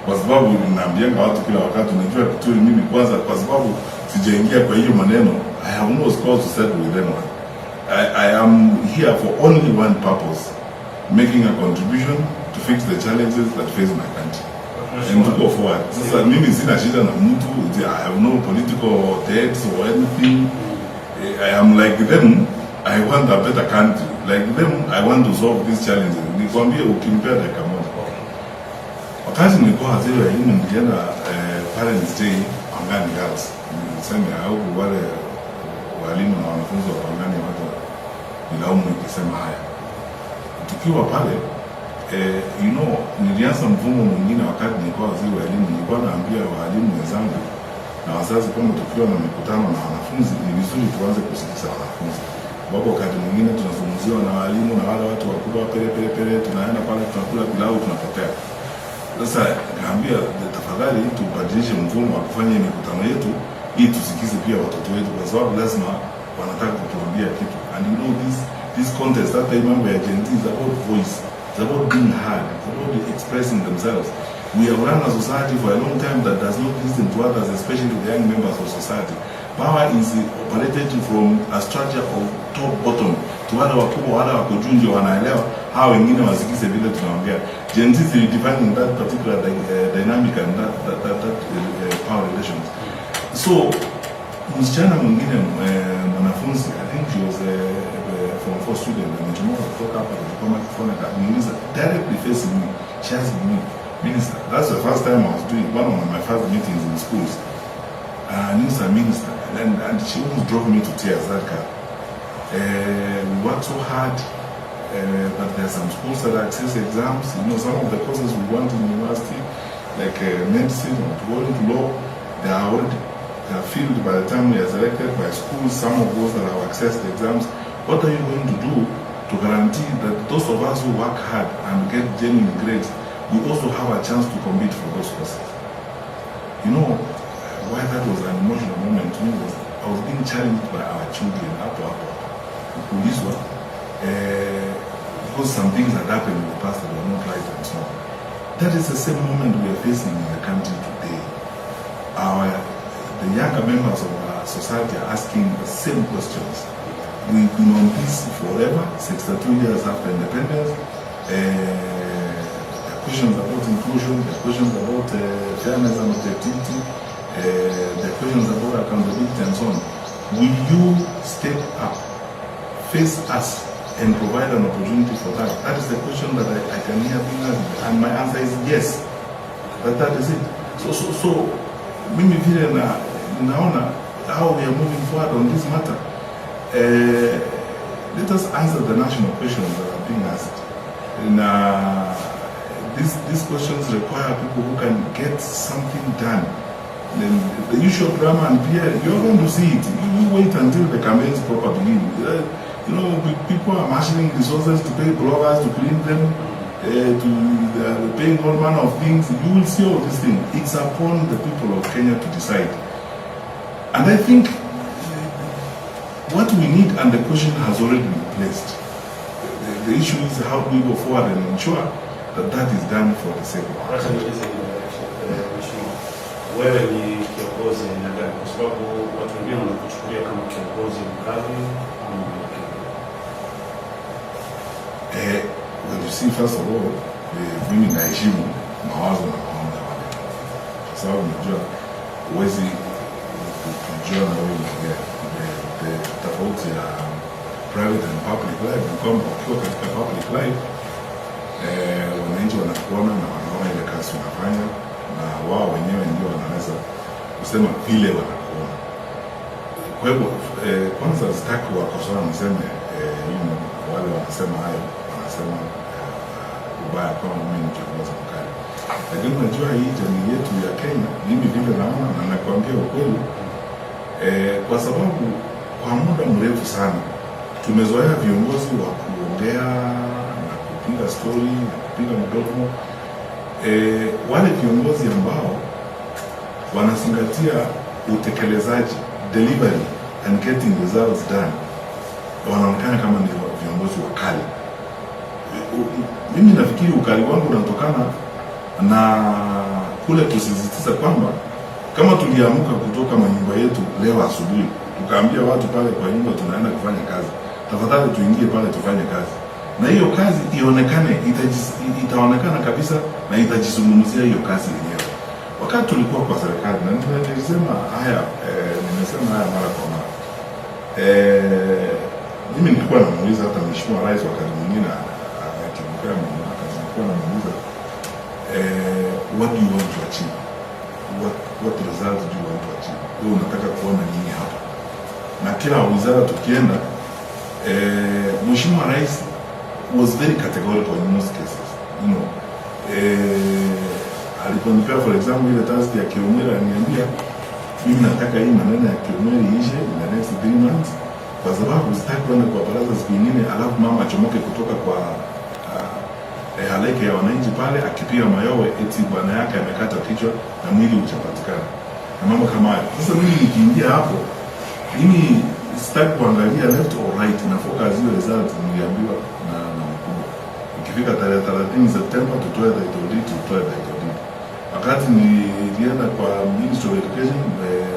Kwa sababu ninaambianga watu kila wakati, unajua kitu mimi kwanza, kwa sababu sijaingia kwa hiyo maneno, I have no scores to settle with anyone. I am here for only one purpose, making a contribution to fix the challenges that face my country. And to go forward. Sasa mimi sina shida na mtu, I have no political debts or anything. I am like them, I want a better country. Like them, I want to solve these challenges. Nikwambie ukimpea dakika moja. Wakati nilikuwa waziri wa elimu nilienda Parents Day Pangani Girls. Niseme au wale walimu na wanafunzi wa Pangani watu nilaumu nikisema haya. Tukiwa pale nilianza mfumo mwingine wakati nilikuwa waziri wa elimu. Nilikuwa naambia walimu wenzangu na wazazi kwamba tukiwa na mikutano na wanafunzi ni vizuri tuanze kusikiliza wanafunzi. Wapo wakati mwingine tunazungumziwa na walimu na wale watu wakubwa pele, tunaenda pale tunakula pilau tunapotea. Sasa naambia tafadhali tubadilishe mfumo wa kufanya mikutano yetu ili tusikize pia watoto wetu, kwa sababu lazima wanataka kutuambia kitu. And this contest that I remember Gen Z is about voice, it's about being heard, it's about expressing themselves. We have run a society for a long time that does not listen to others, especially the young members of society. Power is operated from a structure of top bottom. To wale wakubwa wale wako juu ndio wanaelewa, hao wengine wasikize vile tunaongea. Gen Z is redefining that particular dynamic and that power relations. So msichana mwingine mwanafunzi, I think she was from 4 student, amechomoka kutoka hapa kwa microphone akaniuliza directly facing me, she asked me, Minister, that's the first time I was doing one of my first meetings in schools. Minister, and she almost drove me to tears, that girl. We worked so hard, but there are some schools that access exams. Some of the courses we want in university, like medicine or going to law, they are filled by the time we are selected by schools. Some of those that have accessed the exams. What are you going to do to guarantee that those of us who work hard and get genuine grades, we also have a chance to compete for those courses? Why that was an emotional moment to me was I was being challenged by our children because some things had happened in the past that were not right and so on. That is the same moment we are facing in the country today. The younger members of our society are asking the same questions. We've been on this forever, 62 years after independence. The questions about inclusion, the questions about fairness and objectivity, the questions about accountability and so on. Will you step up, face us, and provide an opportunity for that? That is the question that I can hear being asked, and my answer is yes. That is it. So mimi vile naona how we are moving forward on this matter. Let us answer the national questions that are being asked. These questions require people who can get something done. The usual drama and PR, you're going to see it. You wait until the campaigns proper begin. People are marshalling resources to pay bloggers to clean them, to paying all manner of things. You will see all these things. It's upon the people of Kenya to decide. And I think what we need, and the question has already been placed. The issue is how do we go forward and ensure that that is done for the sake of our country. Wewe ni kiongozi aina gani? Kwa sababu watu wengine wanakuchukulia kama kiongozi mkali au well, you see, first of all, mimi naheshimu mawazo na maono ya wale. Kwa sababu najua huwezi kujua na wewe mwenyewe the tofauti ya private and public life. Ni kwamba ukiwa katika public life, wananchi wanakuona na wanaona ile kazi unafanya, na wao wenyewe ndio wanaweza kusema vile wanakuona. Kwa hivyo kwanza sitaki wakosoa niseme wale wanasema hayo wanasema ubaya kama mimi ni kiongozi mkali. Lakini unajua hii jamii yetu ya Kenya, mimi vile naona na nakwambia ukweli, kwa sababu kwa muda mrefu sana tumezoea viongozi wa kuongea na kupiga story na kupiga mdomo. Wale viongozi ambao wanazingatia utekelezaji, delivery and getting results done, wanaonekana kama ni viongozi wakali. Mimi nafikiri ukali wangu unatokana na kule kusisitiza kwamba kama tuliamka kutoka manyumba yetu leo asubuhi tukaambia watu pale kwa nyumba tunaenda kufanya kazi, tafadhali tuingie pale tufanye kazi, na hiyo kazi ionekane, itaonekana kabisa na itajizungumzia hiyo kazi yenyewe. Wakati tulikuwa kwa serikali, na nimesema haya mara kwa mara, Mimi nilikuwa namuuliza hata Mheshimiwa Rais wakati mwingine akitokea mamlaka, nilikuwa namuuliza what do you want to achieve, what results do you want to achieve, wewe unataka kuona nini hapa? Na kila wizara tukienda, Mheshimiwa Rais was very categorical in most cases, you know. Aliponipea for example ile task ya Kiumira, aliniambia mimi nataka hii maneno ya Kiumira iishe in the next 3 months, kwa sababu sitaki kwenda kwa baraza siku nyingine alafu mama achomoke kutoka kwa halaiki ya wananchi pale akipiga mayowe eti bwana yake amekata kichwa na mwili uchapatikana na mambo kama hayo. Sasa mimi nikiingia hapo, mimi sitaki kuangalia left or right, na focus hiyo result niliambiwa na mkubwa. Ikifika tarehe 30 Septemba tutoe title deed, tutoe title deed. Wakati nilienda kwa Ministry of Education,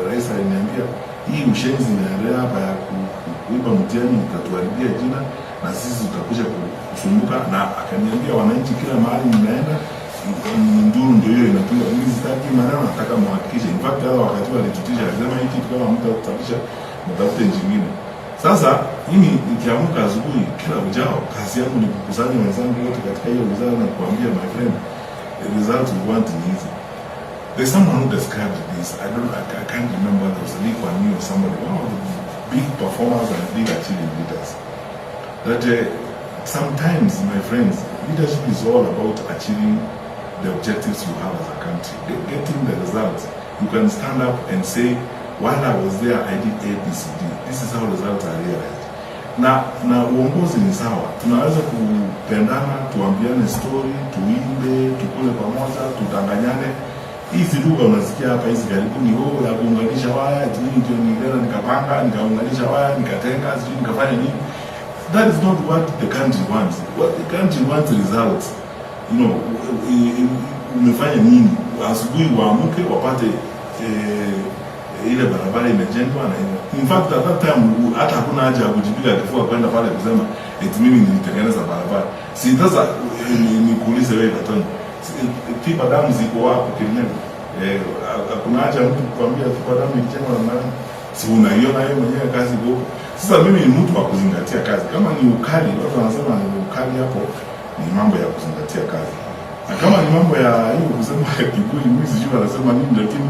Rais aliniambia hii ushenzi inaendelea hapa ya kuiba mtihani itatuharibia jina na sisi tutakuja kusumbuka, na akaniambia wananchi kila mahali mnaenda nduru ndio hiyo inapiga. Mimi sitaki maneno, nataka muhakikishe. In fact hata wakati walitutisha alisema hiki kama mtu atatabisha mtafute nyingine. Sasa mimi nikiamka asubuhi kila ujao kazi yangu ni kukusanya wenzangu wote katika hiyo wizara na kuambia my friend, the result we want is easy. There's someone who described this. I can't remember. There was a Lee Kuan Yew or somebody, one of the big performers and big achieving leaders. That sometimes, my friends, leadership is all about achieving the objectives you have as a country, getting the results. You can stand up and say, while I was there, I did A, B, C, D. This is how results are realized. Na uongozi ni sawa. Tunaweza kupendana, tuambiane story, tuimbe, tukule pamoja, tutanganyane. Hizi lugha unasikia hapa hizi karibuni, ya kuunganisha waya, mimi ndio nilienda nikapanga, nikaunganisha waya, nikatenga, sijui nikafanya nini. That is not what the country wants. What the country wants results. You know, umefanya nini? Asubuhi waamuke wapate ile barabara imejengwa na hiyo. In fact at that time hata hakuna haja ya kujipiga kifua kwenda pale kusema eti mimi nilitengeneza barabara. Si sasa nikuulize wewe Katoni, tipa damu ziko wapi Kirinyaga? Hakuna haja mtu kukwambia tipa damu ilijengwa na nani? Si unaiona wewe mwenyewe kazi huko. Sasa mimi ni mtu wa kuzingatia kazi. Kama ni ukali, watu wanasema ni ukali, hapo ni mambo ya kuzingatia kazi. Na kama ni mambo ya hiyo kusema kiburi, mimi sijui wanasema nini, lakini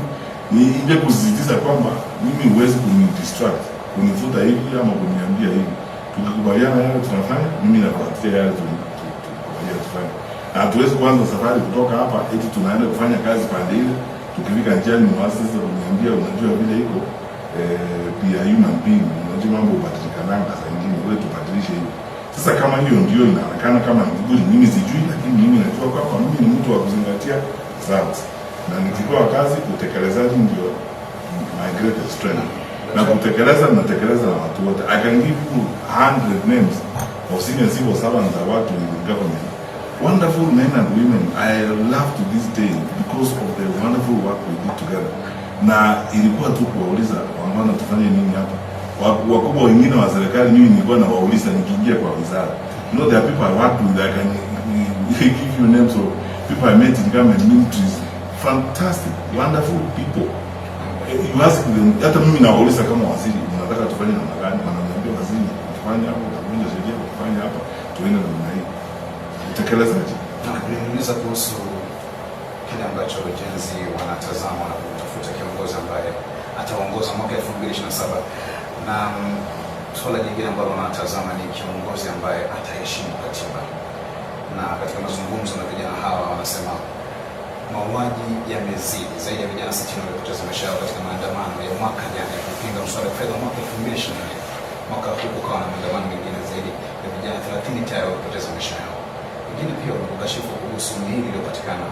ni ile kusisitiza kwamba mimi huwezi kunidistract, kunifuta hivi ama kuniambia hivi. Tukikubaliana yale tunafanya, mimi nafuatia yale tukubaliana tufanye. Na hatuwezi kuanza safari kutoka hapa eti tunaenda kufanya kazi pande ile, tukifika njiani mwasisi kuniambia unajua vile iko pia human being, unajua mambo hubadilikana saa nyingine, wewe tubadilishe hiyo. Sasa kama hiyo ndio inaonekana kama ni kiburi, mimi sijui, lakini mimi najua kwamba mimi ni mtu wa kuzingatia results. Na nikipewa kazi, utekelezaji ndio my greatest strength. Na kutekeleza natekeleza na watu wote. I can give you 100 names of senior civil servants that work in the government. Wonderful men and women I love to this day because of the wonderful work we did together. Na ilikuwa tu kuwauliza wangwana tufanye nini hapa. Wakubwa wengine wa serikali mimi nilikuwa na wauliza nikiingia kwa wizara. You know, there are people I work with that can give you names of people I met in government ministries. Fantastic, wonderful people. You ask them, hata mimi nawauliza kama waziri, unataka tufanye namna gani? Wananiambia waziri, tufanye hapo, tunavunja sheria, tufanye hapa, tuende namna hii. Utekelezaji. Na kuniuliza kuhusu kile ambacho Gen Z wanatazama na kutafuta kiongozi ambaye ataongoza mwaka 2027. Na swala jingine ambalo wanatazama ni kiongozi ambaye ataheshimu katiba. Na katika mazungumzo na vijana hawa wanasema mauaji yamezidi. Zaidi ya vijana 60 wamepoteza maisha yao katika maandamano ya mwaka jana ya kupinga mswada wa fedha mwaka 2024. Mwaka huu kukawa na maandamano mengine zaidi ya vijana 30 tayari wamepoteza maisha yao. Wengine pia wamekashifu kuhusu miili iliyopatikana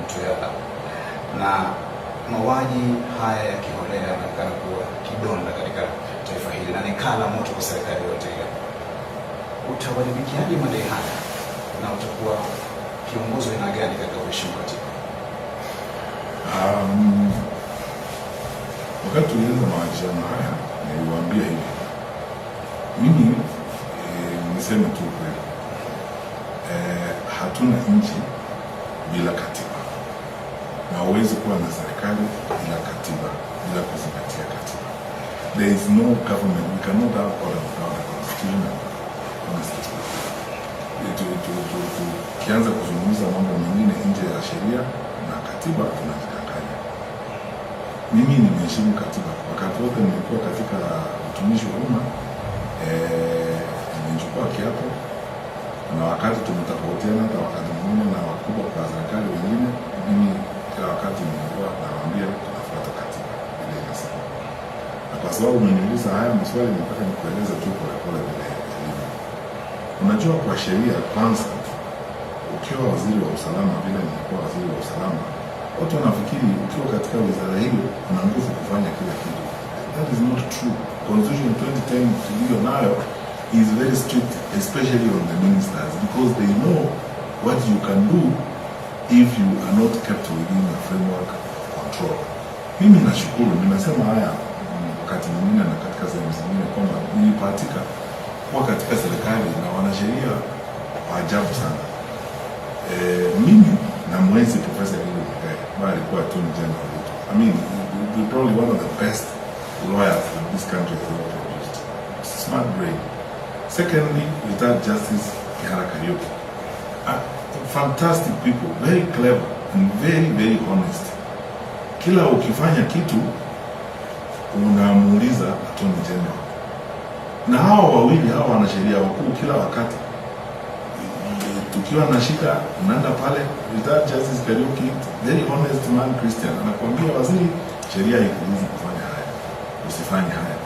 Mtwara. Na mauaji haya ya kiholela yanaonekana kuwa kidonda katika taifa hili na ni kala moto kwa serikali yote ile. Utawajibikaje madai haya na utakuwa kiongozi wa aina gani katika kuheshimu katiba? Wakati tulianza mahojiano haya niliwaambia hivi, mimi niseme tu kweli, hatuna nchi bila katiba, na huwezi kuwa na serikali bila katiba, bila kuzingatia katiba. There is no government. cannot have order without the constitution. Honestly, tukianza kuzungumza mambo mengine nje ya sheria na katiba tunajidanganya. Mimi nimeheshimu katiba wakati wote nilikuwa katika utumishi wa umma. Nimechukua kiapo, na wakati tumetofautiana hata wakati mwingine na wakubwa kwa serikali wengine, mimi kila wakati nilikuwa nawaambia tunafuata katiba ile inasema. Na kwa sababu umeniuliza haya maswali, nataka nikueleze tu pole vile ilivyo. Unajua, kwa sheria kwanza, ukiwa waziri wa usalama, vile nilikuwa waziri wa usalama, watu wanafikiri ukiwa katika wizara hiyo una nguvu kufanya kila kitu. That is not true. Constitution 2010 tuliyo nayo is very strict, especially on the ministers, because they know what you can do if you are not kept within a framework of control. Mimi nashukuru, nimesema haya wakati mwingine na katika sehemu zingine kwamba nilipatika kuwa katika serikali na wanasheria wa ajabu sana. Mimi na mwezi Professor Githu Muigai, ambaye alikuwa Attorney General wetu. I mean, probably one of the best lawyers in this country has ever produced. Smart brain. Secondly, retired Justice Kihara Kariuki. Fantastic people, very clever and very, very honest. Kila ukifanya kitu unamuuliza Attorney General. Na hao wawili, hao wanasheria wakuu, kila wakati tukiwa na shida unaenda pale retired Justice Kariuki, very honest man, Christian, anakuambia waziri, sheria haikuruhusu kufanya haya, usifanye haya.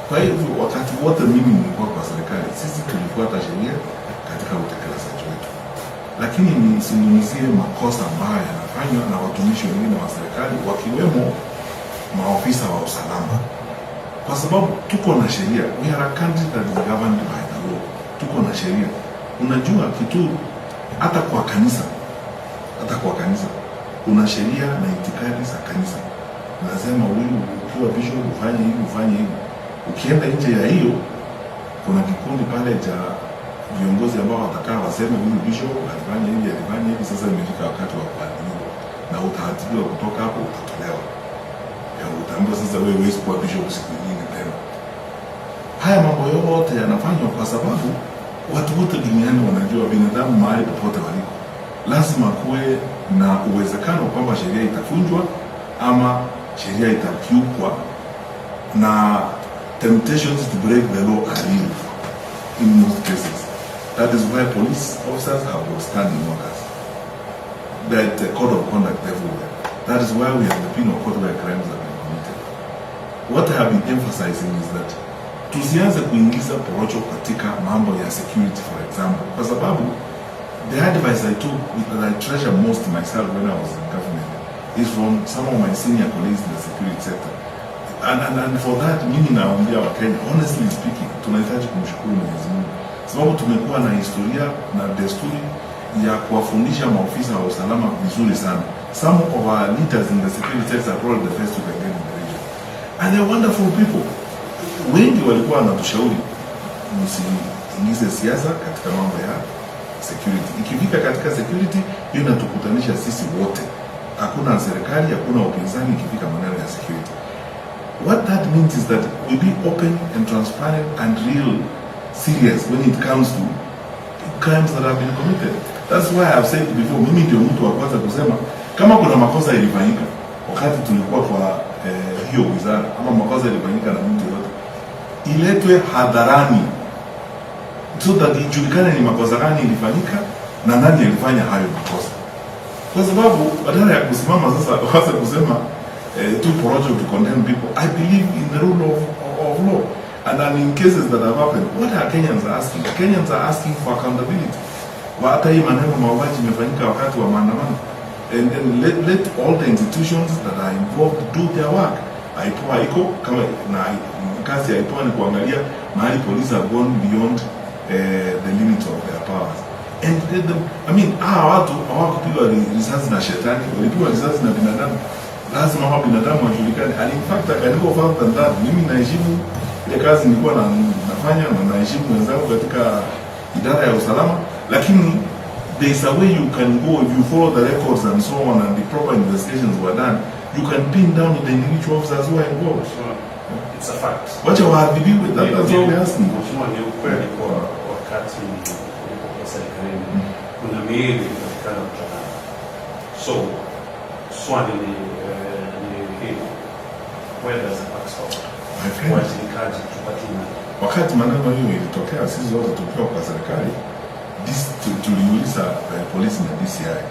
Kwa hivyo wakati wote mimi nilikuwa kwa serikali, sisi tulifuata sheria katika utekelezaji wetu. Lakini nisizungumzie makosa ambayo yanafanywa na watumishi wengine wa serikali, wakiwemo maofisa wa usalama, kwa sababu tuko na sheria. We are a country that is governed by the law. Tuko na sheria. Unajua kitu, hata kwa kanisa kuna sheria na itikadi za kanisa. Nasema huyu ukiwa bishop ufanye hivi. Ukienda nje ya hiyo, kuna kikundi pale cha viongozi ambao watakaa waseme huyu bishop alifanya hivi, sasa imefika wakati wa kuadhibiwa, na utahatibiwa kutoka hapo, utatolewa. Utaambiwa sasa wewe huwezi kuwa bishop siku nyingine tena. Haya mambo yote yanafanywa kwa sababu watu wote duniani wanajua binadamu mahali popote waliko lazima kuwe na uwezekano kwamba sheria itavunjwa ama sheria itakiukwa, na temptations to break the law are real in most cases. That is why police officers have standing orders. There is a code of conduct everywhere. That is why we have the penal code where crimes have been committed. What I have been emphasizing is that tusianze kuingiza porocho katika mambo ya security, for example, kwa sababu the advice I took, that I treasure most myself when I was in government, is from some of my senior colleagues in the security sector. And for that, mimi naambia Wakenya, honestly speaking, tunahitaji kumshukuru Mwenyezi Mungu, sababu tumekuwa na historia na desturi ya kuwafundisha maofisa wa usalama vizuri sana. Some of our leaders in the security sector are probably the first to get in the region. And they're wonderful people. Wengi walikuwa wanatushauri msiingize siasa katika mambo ya security. Ikifika katika security, hiyo inatukutanisha sisi wote. Hakuna serikali, hakuna upinzani ikifika maneno ya security. What that means is that we be open and transparent and real serious when it comes to crimes that have been committed. That's why I've said before, mimi ndio mtu wa kwanza kusema kama kuna makosa ilifanyika wakati tulikuwa kwa hiyo wizara, ama makosa ilifanyika na mtu yote, iletwe hadharani so that ijulikane ni makosa gani ilifanyika na nani alifanya hayo makosa. Kwa sababu badala ya kusimama sasa waanze kusema too porojo to condemn people, I believe in the rule of law. And in cases that have happened, what are Kenyans asking? Kenyans are asking for accountability. Hata hii maneno mauaji imefanyika wakati wa maandamano. And let all the institutions that are involved do their work. IPOA iko kama na kazi ya IPOA ni kuangalia mahali police have gone beyond the limits of their powers. And let them, I mean, watu hawakupigwa risasi na shetani, walipigwa risasi na binadamu. Lazima hao binadamu wajulikane. And in fact, I can go further than that. Mimi naheshimu ile kazi nilikuwa nafanya na naheshimu wenzangu katika idara ya usalama, lakini there is a way you can go if you follow the records and so on and the proper investigations were done. You can pin down the individual officers who are involved. Sure. It's a fact. Wacha waadhibiwe, that's what we're asking. Mheshimiwa, ni ukweli kwa wakati ulipokuwa serikalini kuna miili ilipatikana mtaani. So swali ni hili, where does the buck stop? My friend, Wajibikaji tupatina. wakati maneno hiyo ilitokea, sisi wote tukiwa kwa serikali, tuliuliza polisi na DCI,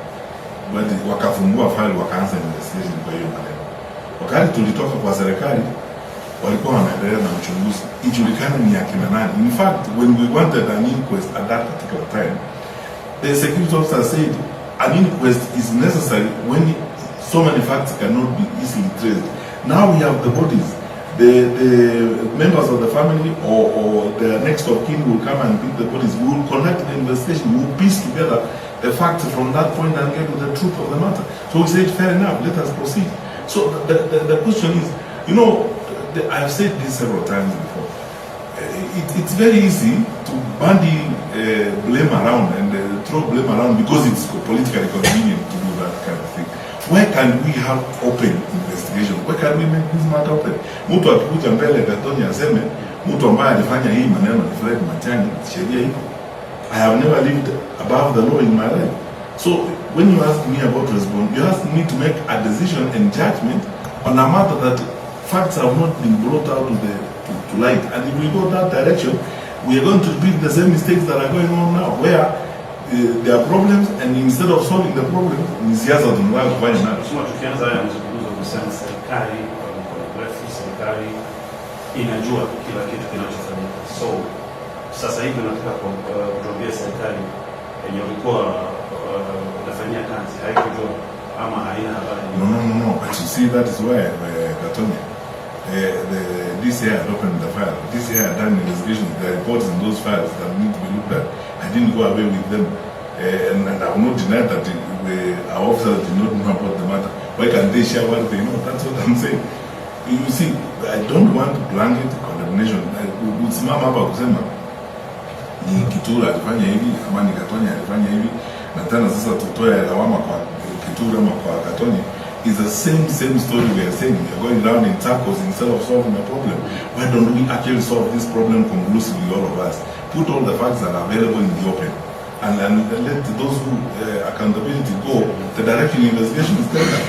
wakafungua file, wakaanza investigation kwa hiyo maneno. Wakati tulitoka kwa serikali, walikuwa wanaendelea na uchunguzi ijulikane ni akina nani. In fact, when we wanted an inquest at that particular time, the security officer said an inquest is necessary when so many facts cannot be easily traced. Now we have the bodies. The members of the family or the next of kin will come and pick the bodies. We will conduct the investigation. We will piece together the facts from that point and get to the truth of the matter. So we said, fair enough, let us proceed. So the question is, you know, I have said this several times before. It's very easy to bandy blame around and throw blame around because it's politically convenient to do that kind of thing. Where can we have open investigation? Where can we make this matter open? Mtu akikuja mbele Gathoni aseme mtu ambaye alifanya hii maneno ni Fred Matiang'i, sheria iko. I have never lived above the law in my life. So when you ask me about response, you ask me to make a decision and judgment on a matter that facts have not been brought out to light. And if we go that direction, we are going to repeat the same mistakes that are going on now, where there are problems, and instead of solving the problem, ni siasa tunataka kufanya nayo. Sema tukianza haya mazungumzo kusema serikali kwa mkono mrefu, serikali inajua kila kitu kinachofanyika. So sasa hivi nataka kutuambia serikali yenye ulikuwa unafanyia kazi haikujua ama haina habari. No. But you see, that is why Gathoni, the DCI had opened the file. DCI had done investigations. There are reports in those files that need to be looked at. I didn't go away with them, and I will not deny that our officers did not know about the matter. Why can't they share what they know? That's what I'm saying. You see, I don't want blanket condemnation. Usimama hapa kusema ni Kithure alifanya hivi ama ni Gathoni alifanya hivi, na tena sasa tutoe lawama kwa Kithure ama kwa Gathoni. Is the same story we are saying. We are going down in circles instead of solving the problem. Why don't we actually solve this problem conclusively, all of us? Put all the facts that are available in the open, and let those who accountability go the direction investigation is taken.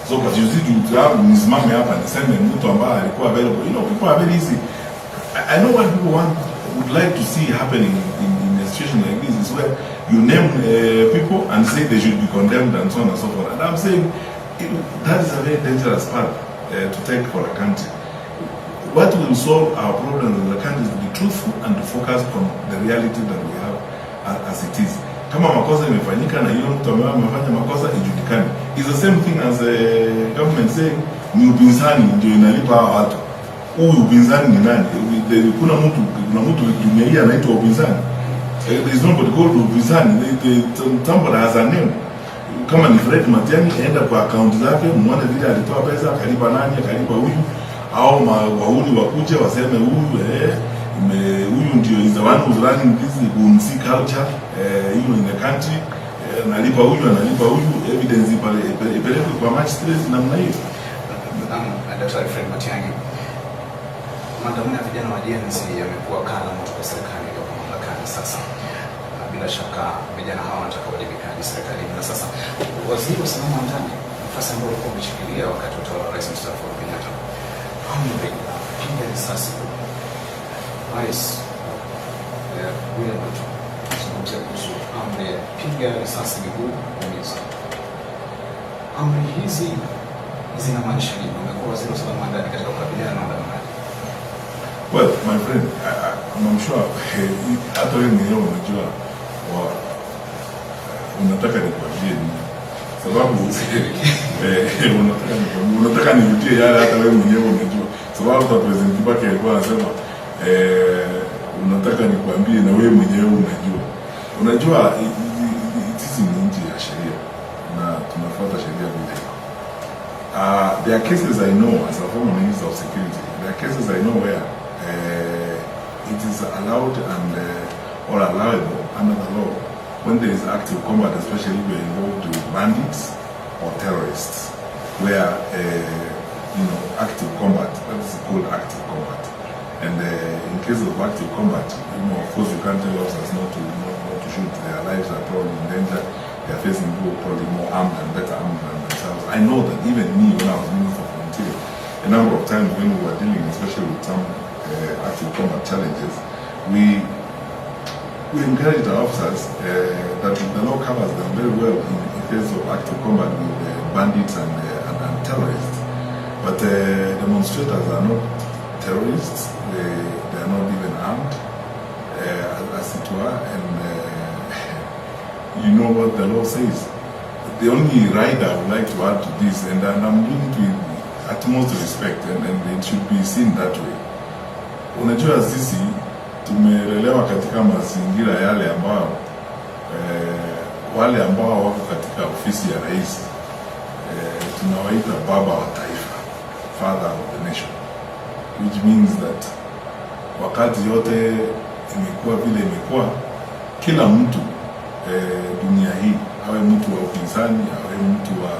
So, but you see, you have Mizmame up and send them to Ambara available. You know, people are very easy. I know what people would like to see happening in a situation like this is where you name people and say they should be condemned and so on and so forth. And I'm saying that is a very dangerous path to take for a country. What will solve our problems in the country is to be truthful and to focus on the reality that we have as it is. Kama makosa imefanyika na hiyo mtu amefanya makosa ijulikane. It's the same thing as a government saying ni upinzani ndio inalipa watu. Huyu upinzani ni nani? Kuna mtu dunia hii anaitwa upinzani. There is nobody called upinzani. Somebody has a name. Kama ni Fred Matiang'i, enda kwa account zake, muone vile alitoa pesa, akalipa nani, akalipa huyu, au wauni wakuja waseme huyu ndio is the one who's running this Gunzi culture in the country, analipa huyu, evidence ipelekwe kwa magistrate namna hiyo. Dr. Fred Matiang'i, maandamano ya vijana wa Gen Z yamekuwa kala moto kwa serikali ya mamlakani sasa. Bila shaka vijana hawa wanataka wajibikaji serikalini. Na sasa waziri wa usalama wa ndani, nafasi ambayo alikuwa ameshikilia wakati wa utawala wa Rais mstaafu Uhuru Kenyatta, piga risasi Rais William Ruto anazungumzia kuhusu amri ya piga risasi miguu kuumiza. Amri hizi zinamaanisha nini? Umekuwa waziri wa usalama wa ndani katika kukabiliana na maandamano. Well, my friend, I'm sure hata wewe mwenyewe unajua unataka nikwambie nini, sababu unataka nivutie yale hata wewe mwenyewe unajua, sababu kwa President Kibaki alikuwa anasema unataka nikwambie na wewe mwenyewe unajua sisi ni nchi ya sheria na tunafuata sheria vile. There are cases I know as a former Minister of Security, there are cases I know where it is allowed and or allowable under the law when there is active combat, especially if you're involved with bandits or terrorists, where active combat. That is called active combat. And in case of active combat, of course you can't tell officers not to shoot. Their lives are probably in danger. They are facing people probably more armed and better armed than themselves. I know that even me, when I was Minister for Interior, a number of times when we were dealing, especially with some active combat challenges, we encouraged our officers that the law covers them very well in case of active combat with bandits and terrorists. But demonstrators are not terrorists. They are not even armed, as it were, and you know what the law says. The only right I would like to add to this, and I'm doing it with utmost respect, and it should be seen that way. Unajua sisi tumelelewa katika mazingira yale ambao wale ambao wako katika ofisi ya rais tunawaita baba wa taifa, father of the nation, which means that wakati yote imekuwa vile imekuwa, kila mtu dunia hii, awe mtu wa upinzani, awe mtu wa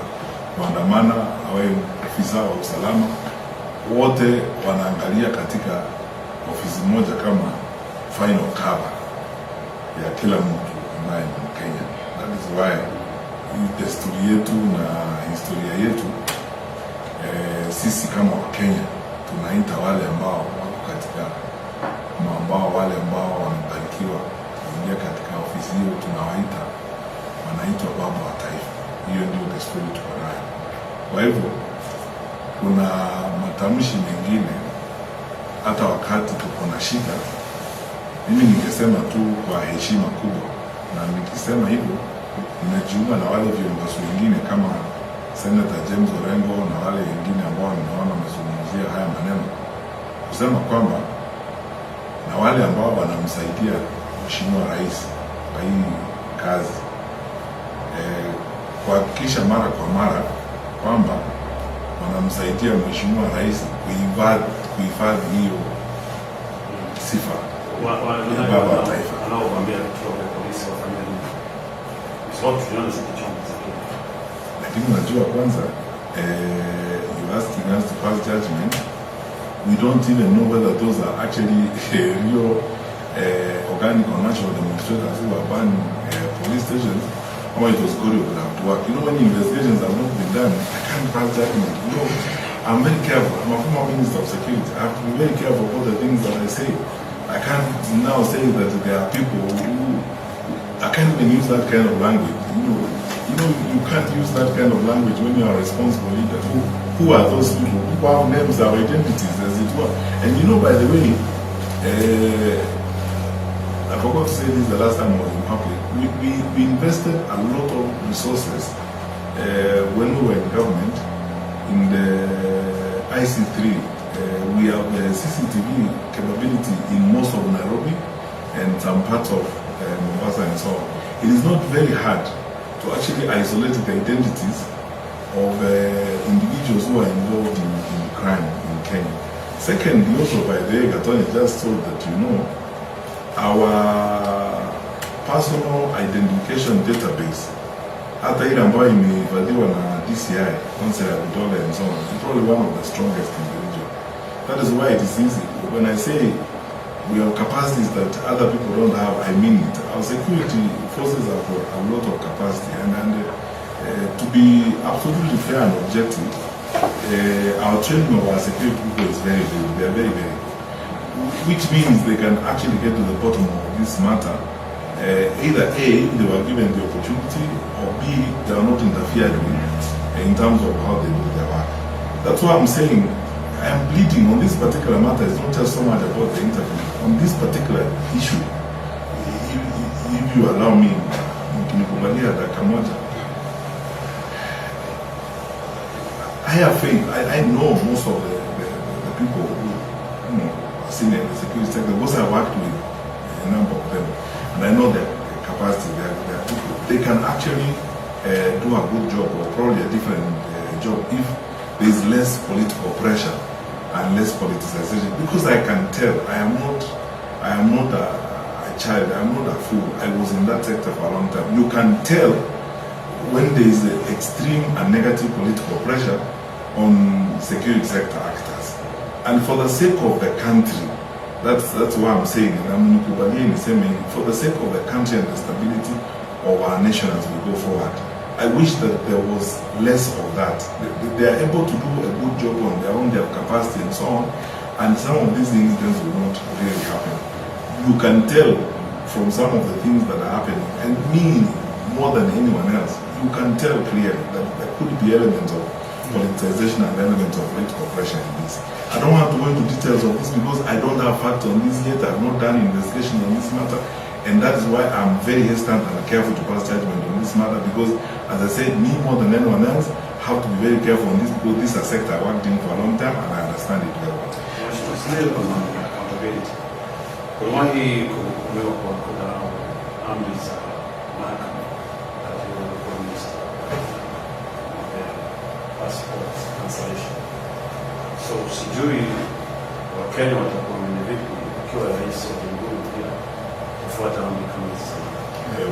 kuandamana, awe afisa wa usalama, wote wanaangalia katika ofisi moja kama final cover ya kila mtu ambaye ni Mkenya. That is why desturi yetu na historia yetu, sisi kama Wakenya tunaita wale ambao wako katika wale ambao wamebarikiwa kuingia katika ofisi hiyo, tunawaita, wanaitwa baba wa taifa. Hiyo ndio desturi tuko nayo. Kwa hivyo kuna matamshi mengine hata wakati tuko na shida, mimi ningesema tu kwa heshima kubwa, na nikisema hivyo nimejiunga na wale viongozi wengine kama Senator James Orengo na wale wengine ambao ninaona wamezungumzia haya maneno, kusema kwamba na wale ambao wanamsaidia Mheshimiwa Rais kwa hii kazi, kuhakikisha mara kwa mara kwamba wanamsaidia Mheshimiwa Rais kuhifadhi hiyo sifa ya baba wa taifa. Lakini unajua kwanza, you asking us to pass judgment, we don't even know whether those are actually real organic or natural demonstrators who are banned police stations, or it was choreographed work. When investigations have not been done, I can't pass judgment. I'm very careful. I'm a former Minister of Security. I have to be very careful about the things that I say. I can't now say that there are people who I can't even use that kind of language. You can't use that kind of language when you are a responsible leader. Who are those people? People have names, have identities, as it were. And by the way, I forgot to say this the last time I was in public. We invested a lot of resources when we were in government in the IC3. We have CCTV capability in most of Nairobi and some parts of Mombasa and so on. It is not very hard to actually isolate the identities of individuals who are involved in crime in Kenya. Secondly, also by the way, Gatoni just told that our personal identification database, hata ile ambayo imehifadhiwa na DCI, Council ya Vidole and so on, is probably one of the strongest in the region. That is why it is easy. When I say we have capacities that other people don't have, I mean it. Our security forces have a lot of capacity, and to be absolutely fair and objective, our training of our security people is very good. They are very, very good. Which means they can actually get to the bottom of this matter. Either A, they were given the opportunity, or B, they are not interfered with in terms of how they do their work. That's why I'm saying I am pleading on this particular matter. It's not just so much about the interview. On this particular issue, if you allow me, I have faith. I know most of the people who are senior in the security sector, because I worked with a number of them, and I know their capacity. Their people, they can actually do a good job, or probably a different job, if there is less political pressure and less politicization. Because I can tell, I am not a child, I am not a fool. I was in that sector for a long time. You can tell when there is extreme and negative political pressure, on security sector actors. And for the sake of the country, that's why I'm saying, and I'm saying, for the sake of the country and the stability of our nation as we go forward, I wish that there was less of that. They are able to do a good job on their own, their capacity and so on, and some of these incidents will not really happen. You can tell from some of the things that are happening, and me more than anyone else, you can tell clearly that there could be elements of politicization and elements of political pressure in this. I don't want to go into details of this because I don't have facts on this yet. I have not done investigation on this matter, and that is why I'm very hesitant and careful to pass judgment on this matter, because, as I said, me more than anyone else have to be very careful on this, because this is a sector I worked in for a long time and I understand it very well. Accountability. Kuliwahi kuhukumiwa kwa kuna amri za mahakama katika minister passport cancellation. So sijui Wakenya watakuwa ni vipi ikiwa rais wa jamhuri pia kufuata amri kama hizi.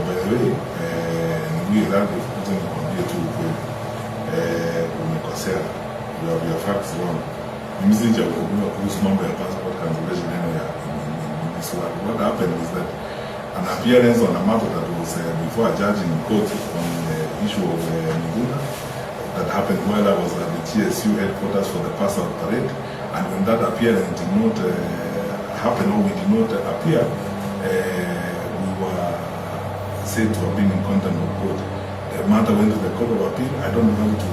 By the way, we have to continue to umekosea, you have your facts wrong. Mimi kuhukumiwa kuhusu mambo ya passport cancellation ya this one. What happened is that an appearance on a matter that was before a judge in court on the issue of Miguna that happened while I was at the TSU headquarters for the Passover parade, and when that appearance did not happen, or we did not appear, we were said to have been in contempt of court. The matter went to the Court of Appeal. I don't know how to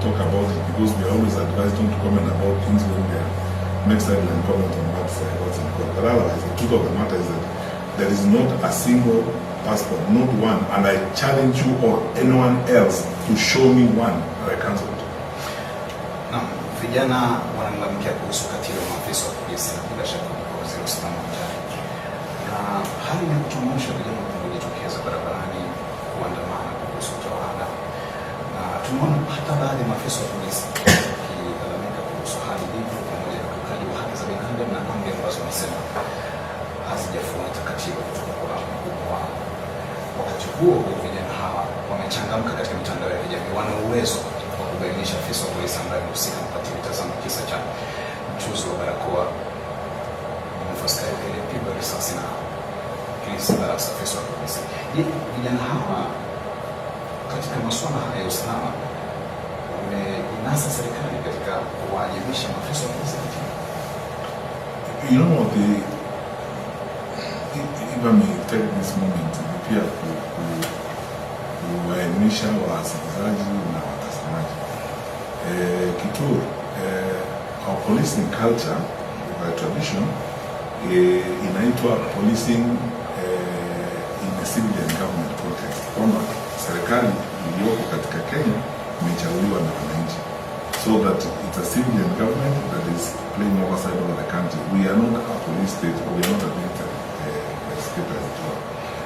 talk about it because we are always advised not to comment about things when they are next time and comment on what's in court. But otherwise, the truth of the matter is that there is not a single passport, not one, and I challenge you or anyone else to show me one that I cancelled. Naam, vijana wanalalamikia kuhusu ukatili wa maafisa wa polisi na bila shaka kwa waziri wa usalama wa ndani. Na hali ya kutomanisha vijana kujitokeza barabarani kuandamana kuhusu utawala. Na tumeona hata baadhi ya maafisa wa polisi wakilalamika kuhusu hali ilivyo pamoja na ukiukaji wa haki za binadamu na amri ambazo wanasema hazijafuata katiba kutoka kwa mkubwa wao. Wakati huo vijana hawa wamechangamka katika mitandao ya kijamii, wana uwezo wa kubainisha afisa wa polisi ambaye mhusika mpatili tazama kisa cha mchuzi wa barakoa mfaskari aliyepigwa risasi na polisi na afisa wa polisi. Je, vijana hawa katika masuala haya ya usalama wameinasa serikali katika kuwaajibisha maafisa wa polisi? You know, if I may take this moment pia kuwaelimisha wasikilizaji na watazamaji. Kituo, our policing culture by tradition inaitwa policing in a civilian government context, kwamba serikali iliyoko katika Kenya imechaguliwa na wananchi, so that it's a civilian government that is playing oversight over the country. We are not a police state, or we are not a military state as it were.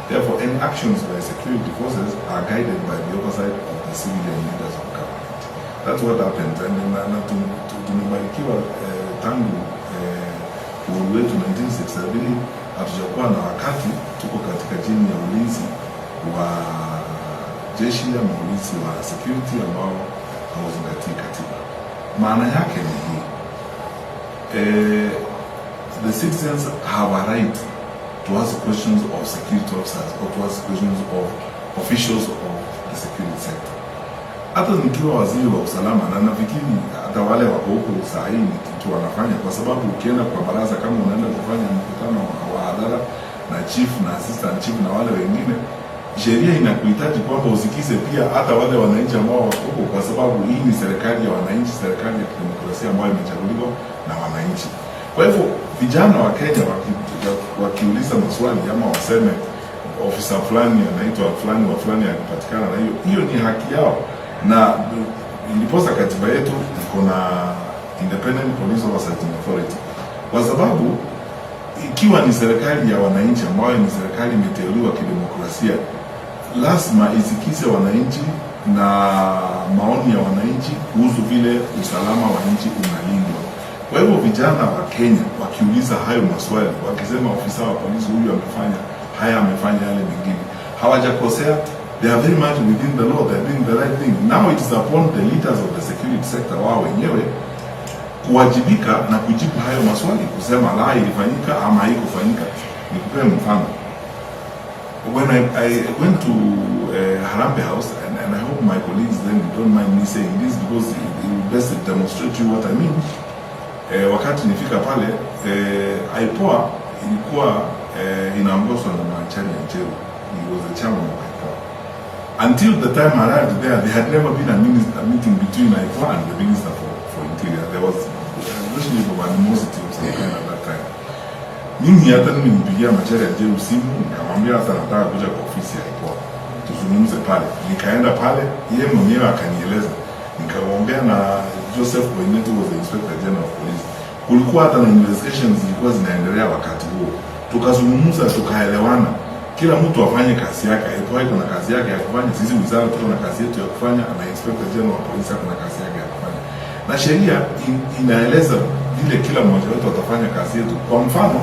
Therefore, any actions by security forces are guided by the oversight of the civilian leaders of government. That's what happens. And tumebarikiwa tangu uhuru wetu 1967 hatujakuwa na wakati tuko katika chini ya ulinzi wa jeshi ama ulinzi wa security ambao hauzingatii katiba. Maana yake ni hii, the citizens have a right to ask questions of security officers or to ask questions of officials of the security sector. Hata nikiwa waziri wa usalama, na nafikiri hata wale wako huko saa hii ni kitu wanafanya, kwa sababu ukienda kwa baraza kama unaenda kufanya mkutano wa hadhara na chief na assistant chief na wale wengine, sheria inakuhitaji kwamba usikize pia hata wale wananchi ambao wako huko, kwa sababu hii ni serikali ya wananchi, serikali ya kidemokrasia ambayo imechaguliwa na wananchi. Kwa hivyo vijana wa Kenya wakiuliza maswali ama waseme ofisa fulani anaitwa fulani wa fulani akipatikana na hiyo ni haki yao, na iliposa katiba yetu iko na Independent Police Oversight Authority, kwa sababu ikiwa ni serikali ya wananchi ambayo ni serikali imeteuliwa kidemokrasia, lazima isikize wananchi na maoni ya wananchi kuhusu vile usalama wa nchi unalindwa. Kwa hivyo vijana wa Kenya wakiuliza hayo maswali, wakisema ofisa wa polisi huyu amefanya haya, amefanya yale mengine, hawajakosea, they are very much within the law, they are doing the right thing. Now it is upon the leaders of the security sector wao wenyewe kuwajibika na kujibu hayo maswali, kusema la ilifanyika ama haikufanyika. Nikupe mfano. When I went to Harambee House, and I hope my colleagues then don't mind me saying this because it will best demonstrate you what I mean. Wakati nifika pale, IPOA ilikuwa inaongozwa na Macharia Njeru. He was the chairman of IPOA. Until the time I arrived there, there had never been a meeting between IPOA and the Minister for Interior. There was a relationship of animosity of some kind at that time. Mimi hata nimempigia Macharia Njeru simu, nikamwambia sasa nataka kuja kwa ofisi ya IPOA tuzungumze pale. Nikaenda pale, yeye mwenyewe akanieleza. Nikaongea na Joseph Koinetu, was the Inspector General of Police. Kulikuwa hata na investigations zilikuwa zinaendelea wakati huo. Tukazungumza, tukaelewana. Kila mtu afanye kazi yake. IPOA iko na kazi yake ya kufanya, sisi wizara tuko na kazi yetu ya kufanya, na Inspector General of Police ako na kazi yake ya kufanya. Na sheria inaeleza vile kila mmoja wetu atafanya kazi yetu. Kwa mfano,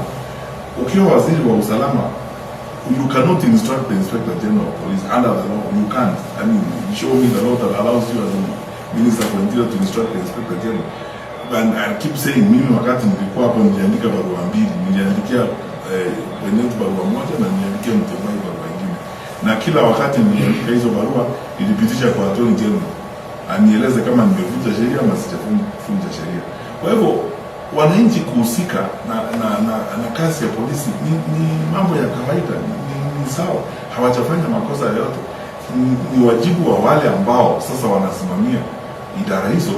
ukiwa waziri wa usalama, you cannot instruct the Inspector General of Police under the law. You can't. I mean, show me the law that allows you as a Minister for Interior to instruct the Inspector General. And I keep saying, mimi wakati nilikuwa hapo niliandika barua mbili. Niliandikia Koinetu barua moja na niliandikia Mutembai barua nyingine. Na kila wakati niliandika hizo barua, nilipitisha kwa Attorney General anieleze kama nimevunja sheria ama sijavunja sheria. Kwa hivyo wananchi kuhusika na kazi ya polisi ni mambo ya kawaida, ni sawa, hawajafanya makosa yoyote. Ni wajibu wa wale ambao sasa wanasimamia idara hizo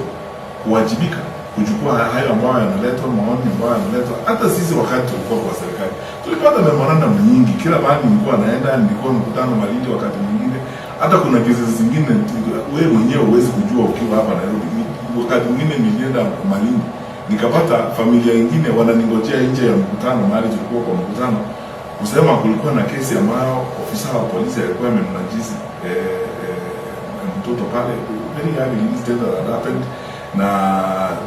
kuwajibika, kuchukua hayo ambayo yanaletwa, maoni ambayo yanaletwa. Hata sisi wakati tulikuwa kwa serikali tulipata memorandum nyingi, kila mahali nilikuwa naenda, nilikuwa mkutano Malindi, wakati mwingine hata kuna kesi zingine wewe mwenyewe huwezi kujua ukiwa hapa Nairobi. Wakati mwingine nilienda Malindi, nikapata familia nyingine wananingojea nje ya mkutano, mahali tulikuwa kwa mkutano, kusema kulikuwa na kesi ambayo ofisa wa polisi alikuwa amemnajisi mtoto pale, very early incident that happened, na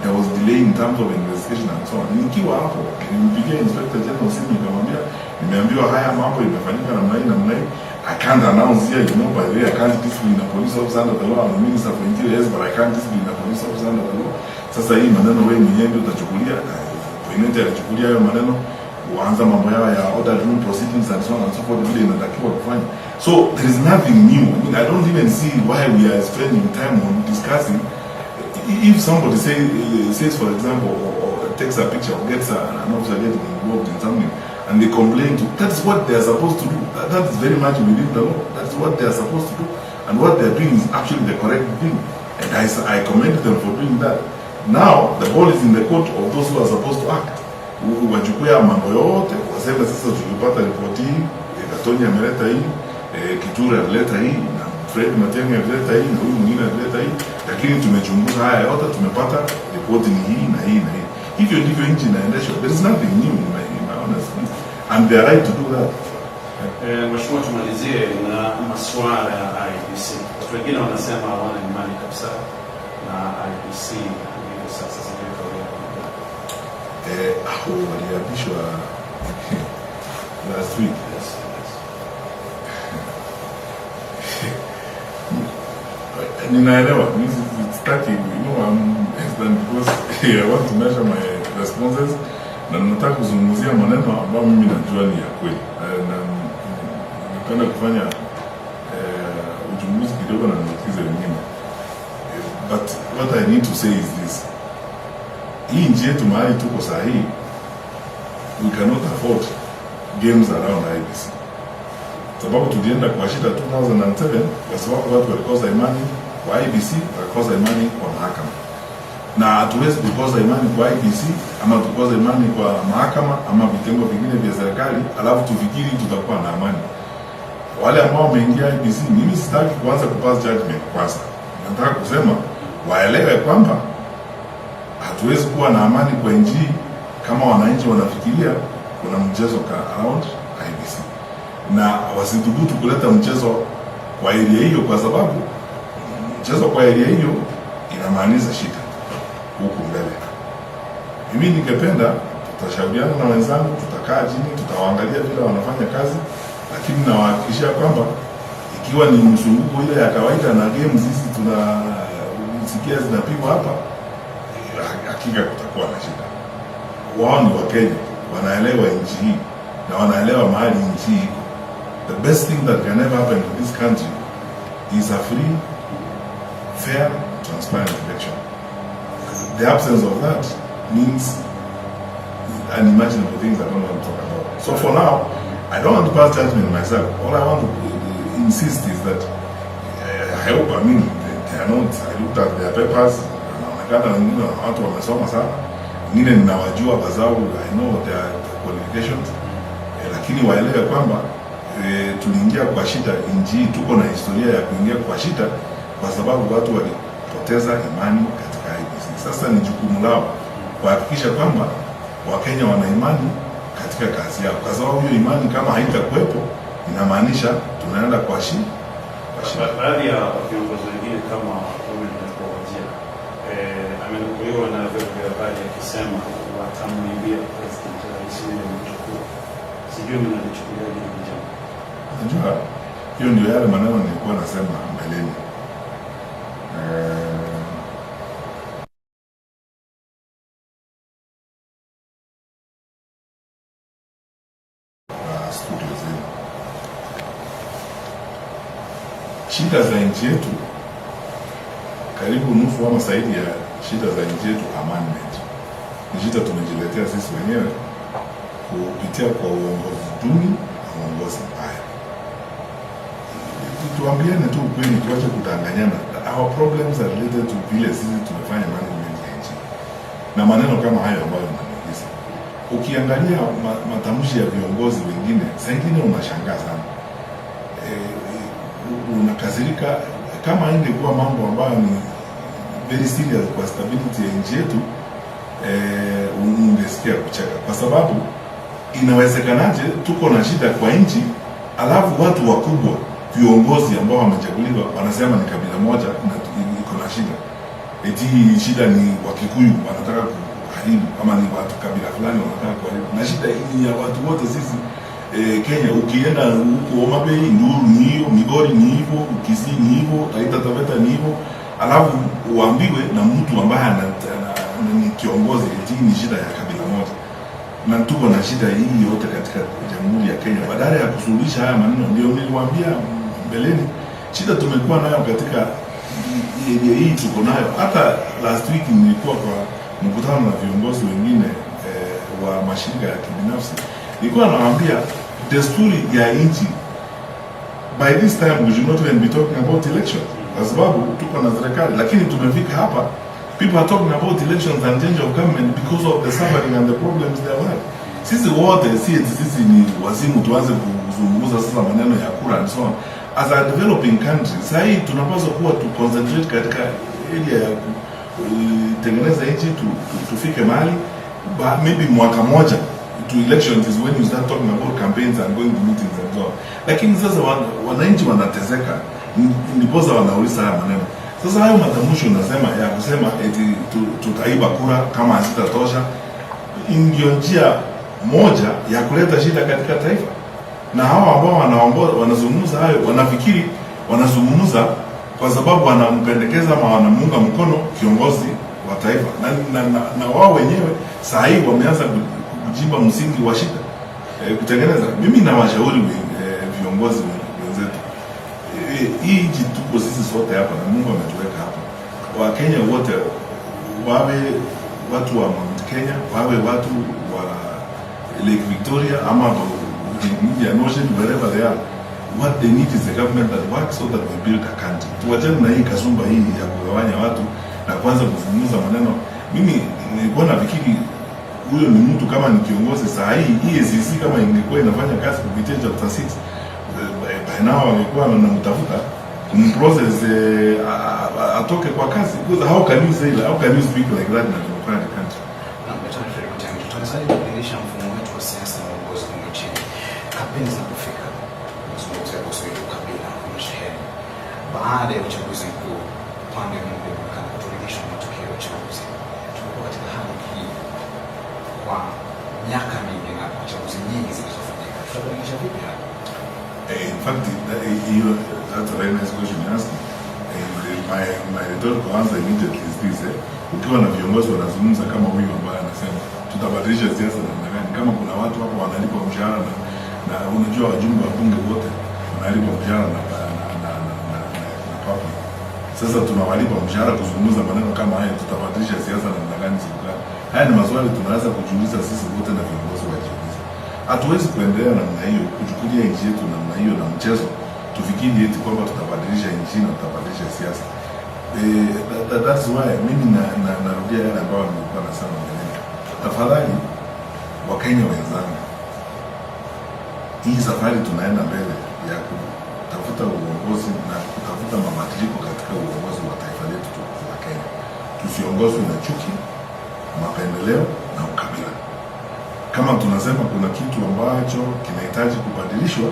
there was delay in terms of investigation and so on. Nikiwa hapo nilimpigia Inspector General simu, nikamwambia nimeambiwa haya mambo imefanyika namna hii namna hii. I can't announce here, you know, by the way, I can't discipline a police officer under the law. I'm the Minister for Interior, yes, but I can't discipline a police officer under the law. Sasa hii maneno wewe mwenyewe ndio utachukulia. Koinetu alichukulia hayo maneno, kuanza mambo yao ya order room proceedings and so on and so forth, vile inatakiwa kufanya. So there is nothing new. I mean, I don't even see why we are spending time on discussing. If somebody says for example, or takes a picture or gets an officer getting involved in something, and they complain to, that's what they are supposed to do. That is very much within the law. That's what they are supposed to do. And what they are doing is actually the correct thing. And I commend them for doing that. Now, the ball is in the court of those who are supposed to act. Wachukua mambo yote, waseme sasa tulipata ripoti hii, Gatonyi ameleta hii, Kithure ameleta hii, na Fred Matiang'i ameleta hii, na huyu mwingine ameleta hii, lakini tumechunguza haya yote, tumepata ripoti ni hii na hii na hii. Hivyo ndivyo nchi inaendeshwa. There is nothing new in my honest view. And they are right to do that. Mheshimiwa, tumalizie na masuala ya IEBC. Watu wengine wanasema hawana imani kabisa na IEBC hivi sasa. Waliapishwa last week. Yes. Ninaelewa, sitaki, I'm hesitant because I want to measure my responses, na nataka kuzungumzia maneno ambayo mimi najua ni ya kweli. Na napenda kufanya uchunguzi kidogo na nisikize wengine. But what I need to say is this. Hii nchi yetu mahali tuko sahihi, we cannot afford games around IEBC. Sababu tulienda kwa shida 2007 kwa sababu watu walikosa imani kwa IEBC, walikosa imani kwa mahakama. Na hatuwezi kukosa imani kwa IEBC ama tukosa imani kwa mahakama ama vitengo vingine vya serikali alafu tufikiri tutakuwa na amani. Wale ambao wameingia IEBC, mimi sitaki kuanza kupass judgment kwanza. Nataka kusema waelewe kwamba hatuwezi kuwa na amani kwa nchi kama wananchi wanafikiria kuna mchezo around IEBC. Na wasidhubutu kuleta mchezo kwa area hiyo, kwa sababu mchezo kwa area hiyo inamaanisha shida huku mbele. Mimi ningependa tutashauriana na wenzangu, tutakaa chini, tutawaangalia vile wanafanya kazi, lakini nawahakikishia kwamba ikiwa ni mzunguko ile ya kawaida na games hizi tunasikia zinapigwa hapa, hakika kutakuwa na shida. Wao ni Wakenya, wanaelewa nchi hii na wanaelewa mahali nchi iko. The best thing that can ever happen to this country is a free, fair, transparent election. The absence of that means unimaginable things I don't want to talk about. So for now, I don't want to pass judgment myself. All I want to insist is that I hope, I mean, they are not, I looked at their papers, wanaonekana wengine watu wamesoma sana, wengine ninawajua bazao, I know their qualifications, lakini waelewe kwamba tuliingia kwa shida nchi hii, tuko na historia ya kuingia kwa shida kwa sababu watu walipoteza imani katika IEBC. Sasa ni jukumu lao kuhakikisha kwamba Wakenya wana imani katika kazi yao, kwa sababu hiyo imani kama haitakuwepo inamaanisha tunaenda kwa shida. Baadhi ya viongozi wengine kama wamekuja amenukuliwa na vyombo vya habari akisema watamwimbia president Rais William Ruto. Sijui mnalichukulia hili jambo. Unajua, hiyo ndio yale maneno nilikuwa nasema mbeleni. Shida za nchi yetu karibu nusu ama zaidi ya shida za nchi yetu amendment ni shida tumejiletea sisi wenyewe kupitia kwa uongozi duni na uongozi mbaya. Tuambiane tu ukweli, tuache kudanganyana. Our problems are related to vile sisi tumefanya management ya nchi na maneno kama hayo ambayo mnaniuliza. Ukiangalia matamshi ya viongozi wengine, saa ingine unashangaa sana. Unakasirika. Kama ingekuwa mambo ambayo ni very serious kwa stability ya nchi yetu, ungesikia kucheka, kwa sababu inawezekanaje tuko na shida kwa nchi, alafu watu wakubwa, viongozi ambao wamechaguliwa wanasema ni kabila moja na iko na shida, eti shida ni Wakikuyu wanataka kuharibu, ama ni watu kabila fulani wanataka kuharibu, na shida hii ya watu wote sisi. Kenya ukienda huko Homa Bay, Nduru ni hiyo, Migori ni hivyo, Kisii ni hivyo, Taita Taveta ni hivyo, alafu uambiwe na mtu ambaye ni kiongozi eti ni shida ya kabila moja. Na tuko na shida hii yote katika Jamhuri ya Kenya. Badala ya kusuluhisha haya maneno, ndio niliwaambia mbeleni, shida tumekuwa nayo katika hii tuko nayo. Hata last week nilikuwa kwa mkutano na viongozi wengine wa mashirika ya kibinafsi. Nilikuwa nawaambia desturi ya nchi, by this time we should not even be talking about elections, kwa sababu tuko na serikali, lakini tumefika hapa, people are talking about elections and change of government because of the suffering and the problems they have. Sisi wote sisi ni wazimu tuanze kuzungumza sasa maneno ya kura and so on. As a developing country, sasa hii tunapaswa kuwa to concentrate katika area ya kutengeneza nchi, tufike mahali maybe mwaka moja to elections is when you start talking about campaigns and going to meetings and so on. Lakini sasa wananchi wanatezeka, ndiposa wanauliza haya maneno. Sasa hayo matamshi unasema ya kusema eti tutaiba kura kama hazitatosha, ndio njia moja ya kuleta shida katika taifa. Na hao ambao wanazungumza hayo wanafikiri wanazungumza kwa sababu wanampendekeza ama wanamuunga mkono kiongozi wa taifa, na wao wenyewe saa hii wameanza kujiba msingi wa shida kutengeneza. Mimi na washauri viongozi wenzetu, hii nchi tuko sisi sote hapa na Mungu ametuweka hapa. Wakenya wote, wawe watu wa Mount Kenya, wawe watu wa Lake Victoria ama Indian Ocean, wherever they are, what they need is a government that works so that we build a country. Tuwachane na hii kasumba hii ya kugawanya watu na kwanza kuzungumza maneno. Mimi nilikuwa nafikiri huyo ni mtu kama ni kiongozi saa hii EACC kama ingekuwa inafanya kazi kupitia chapter 6, by now wangekuwa wanamtafuta process atoke kwa kazi. Because how can you say, how can you speak like that in a democratic country? Tunasali kubadilisha mfumo wetu wa siasa na uongozi nchini. Kampeni zinapofika, tunazungumzia kuhusu ukabila na sheheni. Baada ya uchaguzi mkuu, upande mmoja unaonekana kutoridhishwa na matokeo ya uchaguzi. Tumekuwa katika hali hii kwa miaka mingi na chaguzi nyingi zilizofanyika. Tutabadilisha vipi hapa? In fact, that's a very nice question you asked. My rhetorical answer immediately is this. Ukiwa na viongozi wanazungumza kama huyu ambaye anasema tutabadilisha siasa namna gani, kama kuna watu hapo wanalipwa mshahara na unajua wajumbe wa bunge wote wanalipwa mshahara na papa. Sasa tunawalipa mshahara kuzungumza maneno kama haya, tutabadilisha siasa namna gani siku gani? Haya ni maswali tunaweza kujiuliza sisi wote na viongozi wajiulize. Hatuwezi kuendelea namna hiyo, kuchukulia nchi yetu namna hiyo na mchezo, tufikiri eti kwamba tutabadilisha nchi na tutabadilisha siasa. That's why mimi narudia yale ambayo nilikuwa nasema mbeleni. Tafadhali Wakenya wenzangu, hii safari tunaenda mbele ya kutafuta uongozi na kutafuta mabadiliko katika uongozi wa taifa letu la Kenya. Tusiongozwe na chuki, mapendeleo na ukabila. Kama tunasema kuna kitu ambacho kinahitaji kubadilishwa,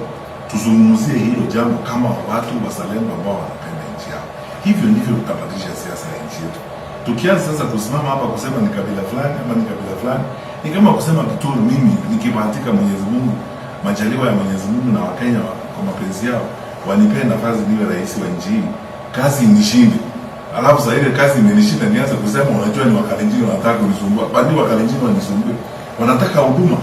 tuzungumzie hilo jambo kama watu wazalendo ambao wanapenda nchi yao. Hivyo ndivyo tutabadilisha siasa ya nchi yetu. Tukianza sasa kusimama hapa kusema ni kabila fulani ama ni kabila fulani, ni kama kusema Kituru, mimi nikibahatika Mwenyezi Mungu, majaliwa ya Mwenyezi Mungu na Wakenya kwa mapenzi yao wanipee nafasi niwe rais wa nchi hii, kazi nishinde. Alafu sasa ile kazi imenishinda nianze kusema unajua ni Wakalenjin wanataka kunisumbua. Kwani Wakalenjin wanisumbue? Wanataka huduma.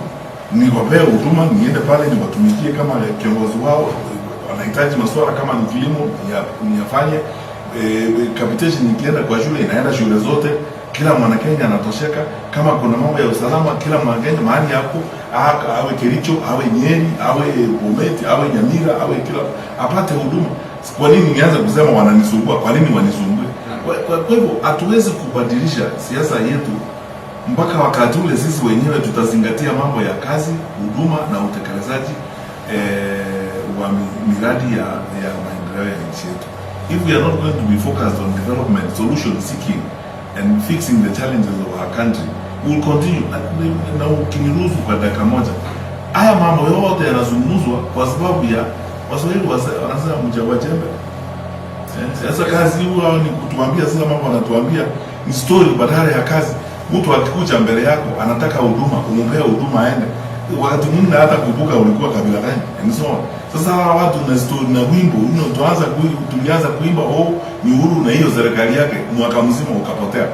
Niwapee huduma, niende pale niwatumikie kama kiongozi wao. Wanahitaji masuala kama ni kilimo niyafanye. Capitation nikienda kwa shule inaenda shule zote, kila Mwanakenya anatosheka. Kama kuna mambo ya usalama, kila Mwanakenya mahali hapo, awe Kericho, awe Nyeri, awe Bomet, awe Nyamira, awe kila apate huduma. Kwa nini nianze kusema wananisumbua? Kwa nini wanisumbue? Kwa hivyo hatuwezi kubadilisha siasa yetu mpaka wakati ule sisi wenyewe tutazingatia mambo ya kazi, huduma na utekelezaji wa miradi ya maendeleo ya nchi yetu. If we are not going to be focused on development, solution seeking and fixing the challenges of our country, we will continue. Na ukiniruhusu kwa dakika moja, haya mambo yote yanazungumzwa kwa sababu ya Waswahili wanasema mjawa jembe. Sasa kazi hiyo ni kutuambia sasa mambo wanatuambia ni story badala ya kazi. Mtu akikuja mbele yako anataka huduma, umpea huduma aende. Wakati mwingine hata kubuka ulikuwa kabila gani and so on. Sasa watu na story na wimbo tulianza kuimba ni Uhuru na hiyo serikali yake, mwaka mzima ukapotea.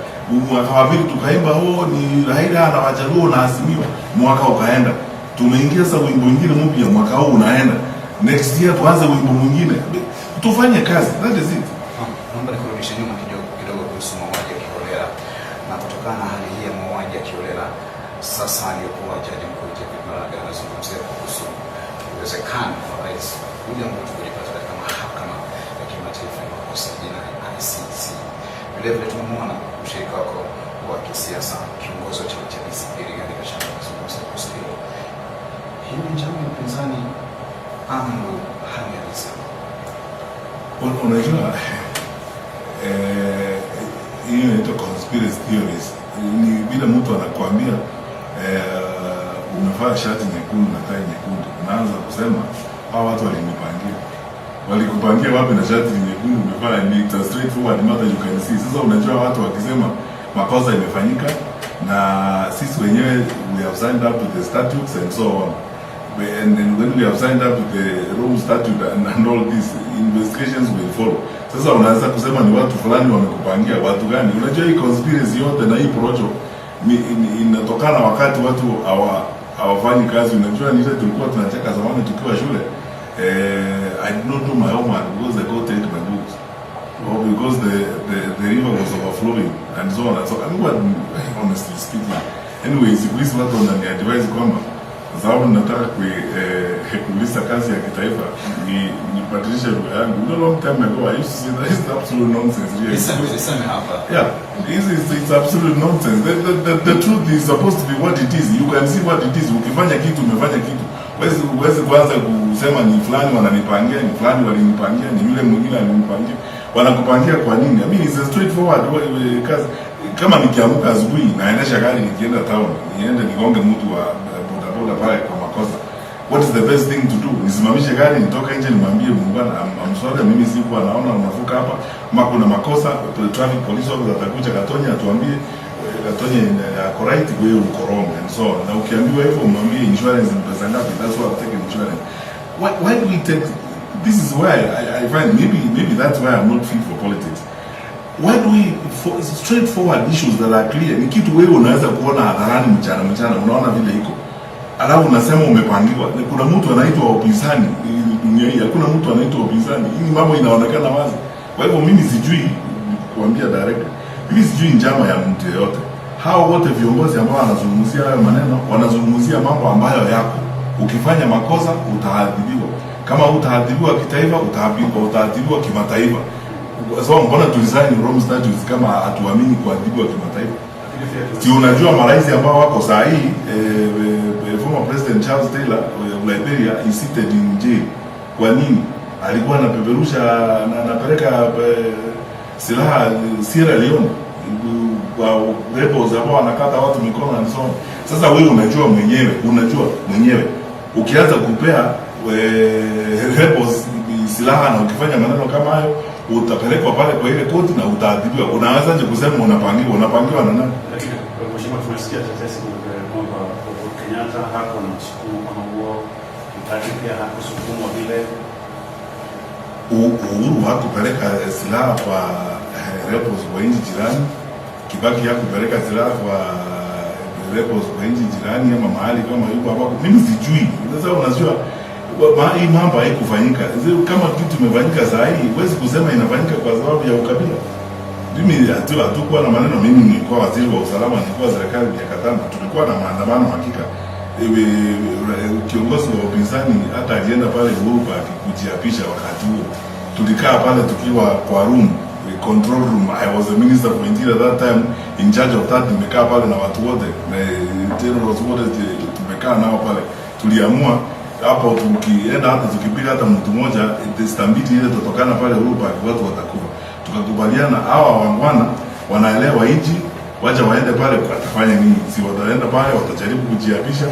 Mwaka wa pili tukaimba ni Raila na Wajaluo na Azimio, mwaka ukaenda. Tumeingia sasa wimbo mwingine mpya, mwaka huu unaenda. Next year tuanze wimbo mwingine. Tufanye kazi, that is it. Naomba nikurudishe nyuma kidogo kuhusu mauaji ya kiholela. Na kutokana na hali hii ya mauaji ya kiholela, sasa aliyekuwa Jaji Mkuu David Maraga anazungumzia kuhusu uwezekano wa Rais William Ruto kujipata katika mahakama ya kimataifa ya makosa ya jinai ICC. Vilevile tumemwona mshirika wako wa kisiasa, kiongozi wa chama cha DCP Rigathi Gachagua akizungumzia kuhusu hilo. Hii ni njama ya upinzani ama ndo hali halisi? Unajua hiyo inaitwa conspiracy theories. Ni bila mtu anakuambia umevaa shati nyekundu na tai nyekundu, unaanza kusema hao watu walinipangia. Walikupangia wapi na shati nyekundu umevaa? Ni straight forward matter you can see. Sasa unajua watu wakisema makosa imefanyika na sisi wenyewe we have signed up to the statutes and so on. And when we have signed up to the Rome Statute and all these investigations will follow. Sasa unaweza kusema ni watu fulani wamekupangia. Watu gani? Unajua hii conspiracy yote na hii projo inatokana wakati watu hawafanyi kazi. Unajua nile tulikuwa tunacheka zamani tukiwa shule. I did not do my homework because I got take my books. Or because the river was overflowing and so on and so on. I mean, honestly speaking. Anyways, please watu wanani-advise kwamba sababu nataka kuuliza kazi ya kitaifa nibadilishe lugha yangu. A long time ago I used to say that is absolute nonsense. Yeah, it's absolute nonsense. The truth is supposed to be what it is. You can see what it is. Ukifanya kitu umefanya kitu. Huwezi kuanza kusema ni fulani wananipangia, ni fulani walinipangia, ni yule mwingine alinipangia. Wanakupangia kwa nini? I mean, it's a straightforward kazi. Kama nikiamka asubuhi naendesha gari nikienda town, niende nigonge mtu wa bodaboda pale kwa makosa, what is the best thing to do? Nisimamishe gari nitoke nje nimwambie muungana I'm sorry, mimi sikuwa naona unavuka hapa, kama kuna makosa traffic police officer atakuja Gatonye atuambie Gatonye yako right, wewe uko wrong and so on. Na ukiambiwa hivyo umwambie insurance ni pesa ngapi, that's what take insurance. why do we take, this is why I find maybe that's why I'm not fit for politics. Why do we straightforward issues that are clear? Ni kitu wewe unaweza kuona hadharani mchana unaona vile iko. Alafu unasema umepangiwa. Kuna mtu anaitwa upinzani dunia hii, hakuna mtu anaitwa upinzani. Hii mambo inaonekana wazi. Kwa hivyo mimi sijui kuambia direct. Mimi sijui njama ya mtu yeyote. Hao wote viongozi ambao wanazungumzia hayo maneno, wanazungumzia mambo ambayo yako. Ukifanya makosa utaadhibiwa. Kama utaadhibiwa kitaifa, utaadhibiwa kimataifa. So mbona tulisaini Rome Statutes kama hatuamini kuadhibiwa kimataifa? Si unajua marais ambao wako saa hii former President Charles Taylor of Liberia is seated in jail. Kwa nini? Alikuwa anapeperusha anapeleka silaha Sierra Leone kwa rebels ambao wanakata watu mikono na so. Sasa wewe unajua mwenyewe ukianza kupea rebels silaha na ukifanya maneno kama hayo utapelekwa pale kwa ile koti na utaadhibiwa. Unawezaje kusema unapangiwa na nani? Lakini mheshimiwa, tunasikia tetesi kwamba Kenyatta hapo na msukumo kama huo, Kibaki pia hakusukumwa vile. Uhuru hakupeleka silaha kwa rebels kwa nchi jirani. Kibaki hakupeleka silaha kwa rebels kwa nchi jirani ama mahali kama yuko hapo. Mimi sijui. Sasa unajua hii mambo haikufanyika. Kama kitu imefanyika saa hii, huwezi kusema inafanyika kwa sababu ya ukabila. Mimi hatukuwa na maneno. Mimi nilikuwa waziri wa usalama, nilikuwa serikali miaka 5. Tulikuwa na maandamano hakika. Kiongozi wa upinzani hata alienda pale Uhuru Park kujiapisha wakati huo. Tulikaa pale tukiwa kwa room, control room. I was the minister for interior that time, in charge of that. Nimekaa pale na watu wote, na generals wote tumekaa nao pale. Tuliamua hapo tukienda hata tukipiga hata mtu mmoja stambiti ile tutokana pale Uhuru Park watu watakufa. Tukakubaliana hawa wangwana wanaelewa nchi, wacha waende pale watafanya nini? Si wataenda pale watajaribu kujiapisha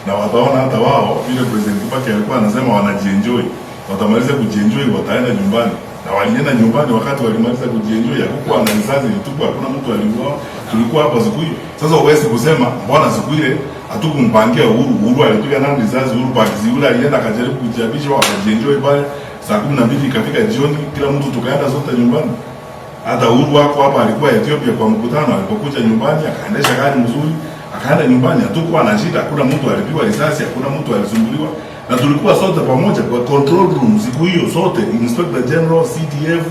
na wataona hata wao vile President Kibaki alikuwa anasema wanajienjoy. Watamaliza kujienjoy wataenda nyumbani. Na walienda nyumbani wakati walimaliza kujienjoy, hakukuwa na risasi ilitupwa, hakuna mtu aliuawa. Tulikuwa hapa siku hiyo. Sasa uwezi kusema mbona siku ile hatukumpangia Uhuru alipiga nani risasi Uhuru Park, yule alienda akajaribu kujiapisha wakajienjoy pale. Saa 12 ikafika jioni, kila mtu tukaenda zote nyumbani. Hata Uhuru wako hapa alikuwa Ethiopia kwa mkutano, alipokuja nyumbani akaendesha gari mzuri, akaenda nyumbani, hatukuwa na shida, hakuna mtu alipigwa risasi, hakuna mtu alisumbuliwa. Na tulikuwa sote pamoja kwa control room siku hiyo sote, Inspector General, CDF,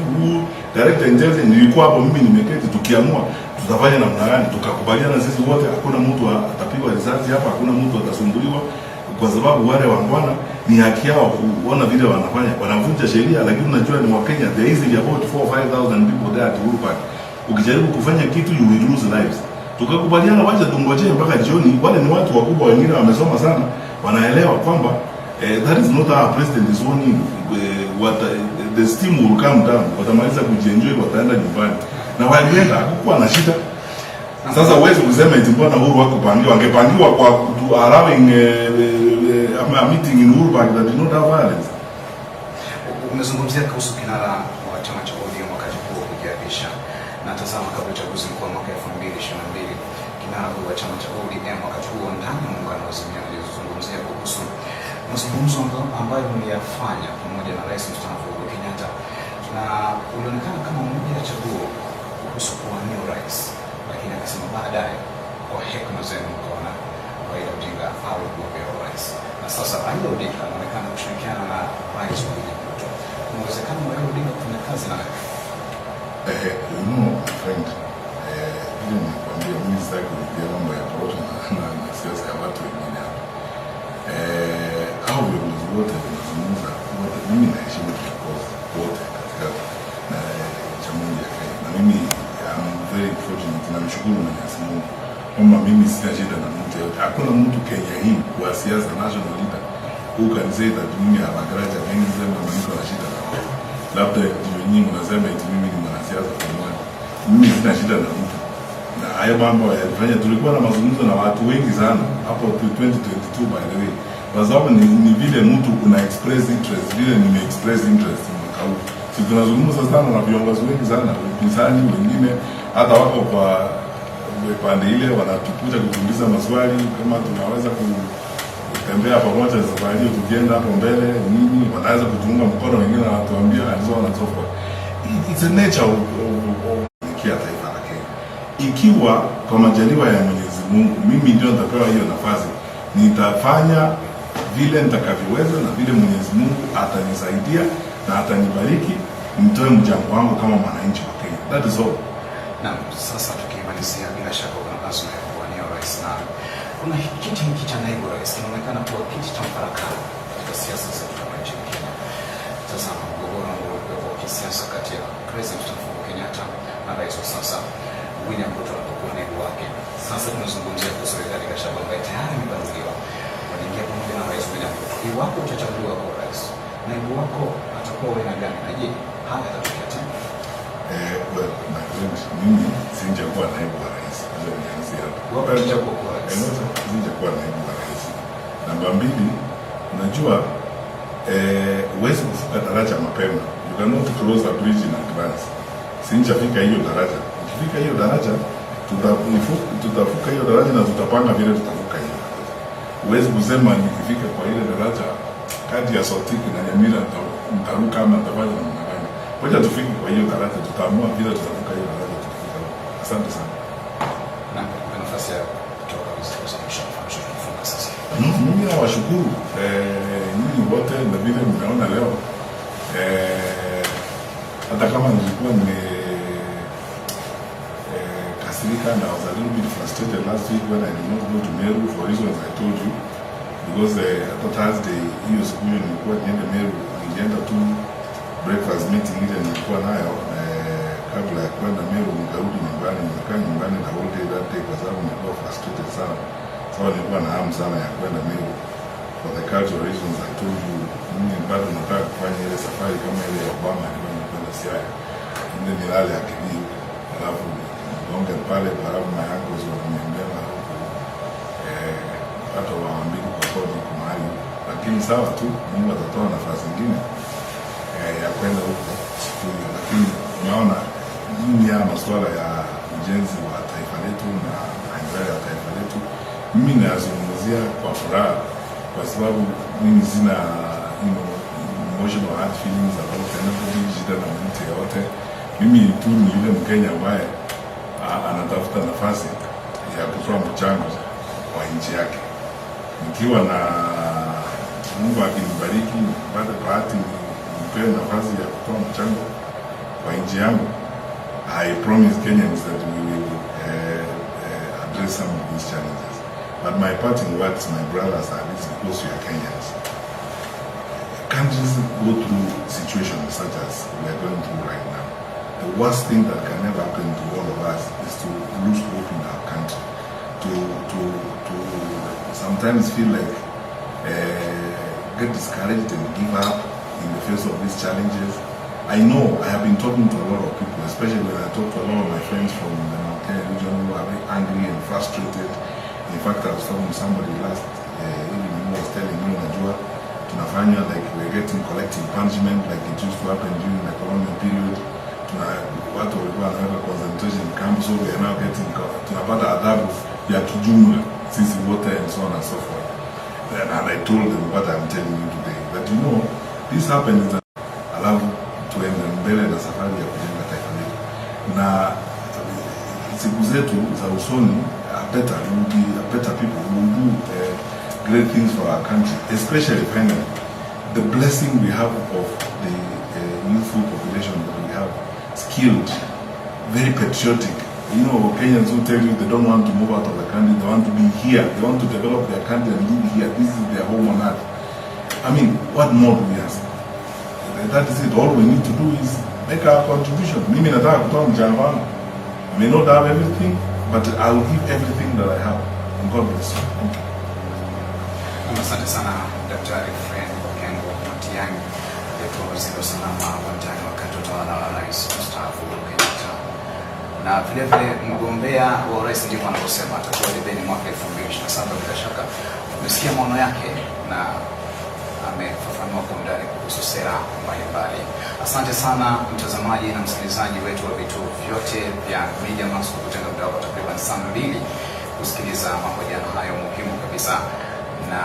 Director Intelligence, nilikuwa hapo mimi nimeketi tukiamua tutafanya namna gani. Tukakubaliana sisi wote hakuna mtu atapigwa risasi hapa, hakuna mtu atasumbuliwa, kwa sababu wale wangwana ni haki yao kuona vile wanafanya. Wanavunja sheria, lakini unajua ni Wakenya, there is about 4 or 5,000 people there at Uhuru Park. Ukijaribu kufanya kitu you will lose lives. Tukakubaliana wacha tungojee mpaka jioni. Wale ni watu wakubwa, wengine wamesoma sana, wanaelewa kwamba that is not our president is warning. The steam will come down. Watamaliza kujienjoy, wataenda nyumbani. Na walienda, hakukuwa na shida. Sasa uwezi kusema eti mbona Uhuru hakupangiwa? Angepangiwa kwa allowing a meeting in Uhuru Park that did not have violence. Umezungumzia kuhusu kinara wa chama cha ODM wakati huo kujiapisha. Na tazama kabla uchaguzi mkuu wa mwaka 2022, kinara wa chama cha ODM wakati huo ndani ya muungano wa Azimio alizungumzia kuhusu mazungumzo ambayo mliyafanya pamoja na Rais mstaafu Uhuru Kenyatta, na ulionekana kama mmoja ya chaguo kuhusu kuwania urais, lakini akasema baadaye kwa hekima zenu mkaona Raila Odinga awe mgombea wa urais. Na sasa Raila Odinga anaonekana kushirikiana na Rais William Ruto. Kuna uwezekano wa Raila Odinga kufanya kazi na wewe? Friend, ili nikwambia mimi sitaki kurudia mambo ya poroto na siasa ya watu wengine hapa. Hao viongozi wote wanazungumza wote, mimi naheshimu viongozi wote katika Jamhuri ya Kenya. Na mimi I'm very fortunate na mshukuru Mwenyezi Mungu kwamba mimi sina shida na mtu yote. Hakuna mtu Kenya hii kwa siasa national leader who can say that mimi hawagaraja mengi sema niko na shida na wao. Labda nyinyi mnasema eti mimi ni mwanasiasa kwa mwana. Mimi sina shida na mtu. Na hayo mambo yalifanya, tulikuwa na mazungumzo na watu wengi sana hapo 2022 by the way. Kwa sababu ni vile mtu kuna express interest, vile nime express interest mwaka huu. Sisi tunazungumza sana na viongozi wengi sana, upinzani wengine hata wako kwa pande ile wanatukuja kutuuliza maswali kama tunaweza tukitembea pamoja safari hiyo, tukienda hapo mbele nini, wanaweza kutuunga mkono, wengine wanatuambia and so forth. It's a nature of taifa la Kenya. Ikiwa kwa majaliwa ya Mwenyezi Mungu mimi ndio nitapewa hiyo nafasi, nitafanya vile nitakavyoweza na vile Mwenyezi Mungu atanisaidia na atanibariki, nitoe mchango wangu kama mwananchi wa Kenya. That is all. Na sasa tukimalizia, bila shaka kuna azma ya kuwania rais, na kuna kiti hiki cha naibu rais kinaonekana kuwa kiti cha mfarakano katika siasa zetu hapa nchini Kenya. Sasa mgogoro wa kisiasa kati ya President Uhuru Kenyatta na rais wa sasa William Ruto anapokuwa naibu wake. Sasa tunazungumzia kuhusu Rigathi Gachagua ambaye tayari amebanduliwa, wanaingia pamoja na rais William Ruto. Iwapo utachaguliwa kwa rais, naibu wako atakuwa aina gani, na je, haya yatatokea tena? Well, my friend, mimi sijakuwa naibu wa rais. Wapo utachaguliwa kwa rais? Sijakuwa naibu wa rais. Namba mbili, unajua huwezi kuvuka daraja mapema. You cannot cross a bridge in advance. Sijafika hiyo daraja. Ukifika hiyo daraja, tutavuka hiyo daraja na tutapanga vile tutavuka hiyo daraja. Huwezi kusema nikifika kwa ile daraja kati ya Sotiki na Nyamira nitaruka ama nitafanya namna gani. Ngoja tufike kwa hiyo daraja, tutaamua vile tutavuka hiyo daraja tutafika. Asante sana. Na kwa nafasi ya kutoka kwa kufunga sasa. Mimi nawashukuru nyinyi wote na vile mnaona leo, hata kama nilikuwa kasirika na I was a little bit frustrated last week when I did not go to Meru for reasons I told you, because after Thursday hiyo siku hiyo nilikuwa niende Meru, nilienda tu breakfast meeting ile nilikuwa nayo kabla ya kwenda Meru, nikarudi nyumbani, nikakaa nyumbani na all day that day kwa sababu nilikuwa frustrated sana. Sawa, nilikuwa na hamu sana ya kwenda Meru for the cultural reasons I told you. Mimi bado nataka kufanya ile safari kama ile ya Obama alikuwa anakwenda Siaya, ndio nilale akili, alafu nionge pale barabu na yangu zio kuniambia na huko hata waambili kwa kodi kwa mahali, lakini sawa tu, Mungu atatoa nafasi nyingine ya kwenda huko siku hiyo. Lakini unaona hii ya masuala ya ujenzi wa taifa letu na maendeleo ya taifa letu, mimi nazungumzia kwa furaha, kwa sababu mimi sina emotional hard feelings about anybody, shida na mtu yote. Mimi tu ni yule Mkenya ambaye anatafuta nafasi ya kutoa mchango kwa nchi yake. Nikiwa na Mungu akinibariki baada bahati nipewe nafasi ya kutoa mchango kwa nchi yangu, I promise Kenyans that we will address some of these challenges. But my parting words, my brothers, are this because you are Kenyans. Countries go through situations such as we are going through right now. The worst thing that can ever happen to all of us is to lose hope in our country, to sometimes feel like get discouraged and give up in the face of these challenges. I know I have been talking to a lot of people, especially when I talk to a lot of my friends from the Mount Kenya region who are very angry and frustrated. In fact, I was talking to somebody last evening who was telling me, Najua, tunafanya like we're getting collective punishment like it used to happen during the colonial period. Watu walikuwa wanaweka concentration camp, so we are now getting, tunapata adhabu ya kijumla sisi wote and so on and so forth. And I told them what I'm telling you today, that you know, this happens that alafu tuende mbele na safari ya kujenga taifa letu. Na siku zetu za usoni, better people will do great things for our country, especially finally the blessing we have of the youthful population that we have, skilled, very patriotic. You know, Kenyans who tell you they don't want to move out of the country, they want to be here, they want to develop their country and live here. This is their home on earth. I mean, what more do we ask? That is it. All we need to do is make our contribution. Mimi nataka kutoa mchango wangu. I may not have everything, but I will give everything that I have. And God bless you. Thank you. Asante sana Daktari Fred Okengo Matiang'i, aliyekuwa waziri wa usalama wa ndani wakati wa utawala wa Rais mstaafu Uhuru Kenyatta, na vile vile mgombea wa urais ndivyo anavyosema atakuwa debeni mwaka 2027. Bila shaka umesikia maono yake na amefafanua kwa undani kuhusu sera mbalimbali. Asante sana mtazamaji na msikilizaji wetu wa vituo vyote vya Media Max kwa kutenga muda wako takriban saa 2 kusikiliza mahojiano hayo muhimu kabisa na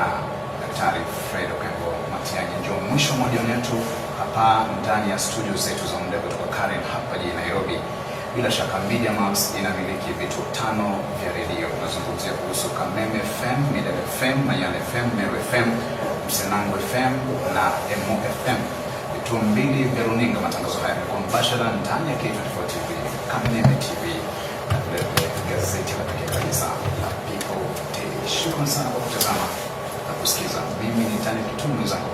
Daktari Fred Okengo Matiang'i. Ndio mwisho wa mahojiano yetu hapa ndani ya studio zetu za Muda kutoka Karen hapa jijini Nairobi. Bila shaka Media Max inamiliki vituo 5 vya redio. Tunazungumzia kuhusu Kameme FM, Midale FM, Mayale FM, Meru FM, Msenango FM na Emo FM. Vituo 2 vya runinga. Matangazo haya yamekuwa mbashara ndani ya K24 TV, Kameme TV na vile gazeti la pekee kabisa la People TV. Shukrani sana kwa kutazama na kusikiza. Mimi ni Tani Kitu, mwenzangu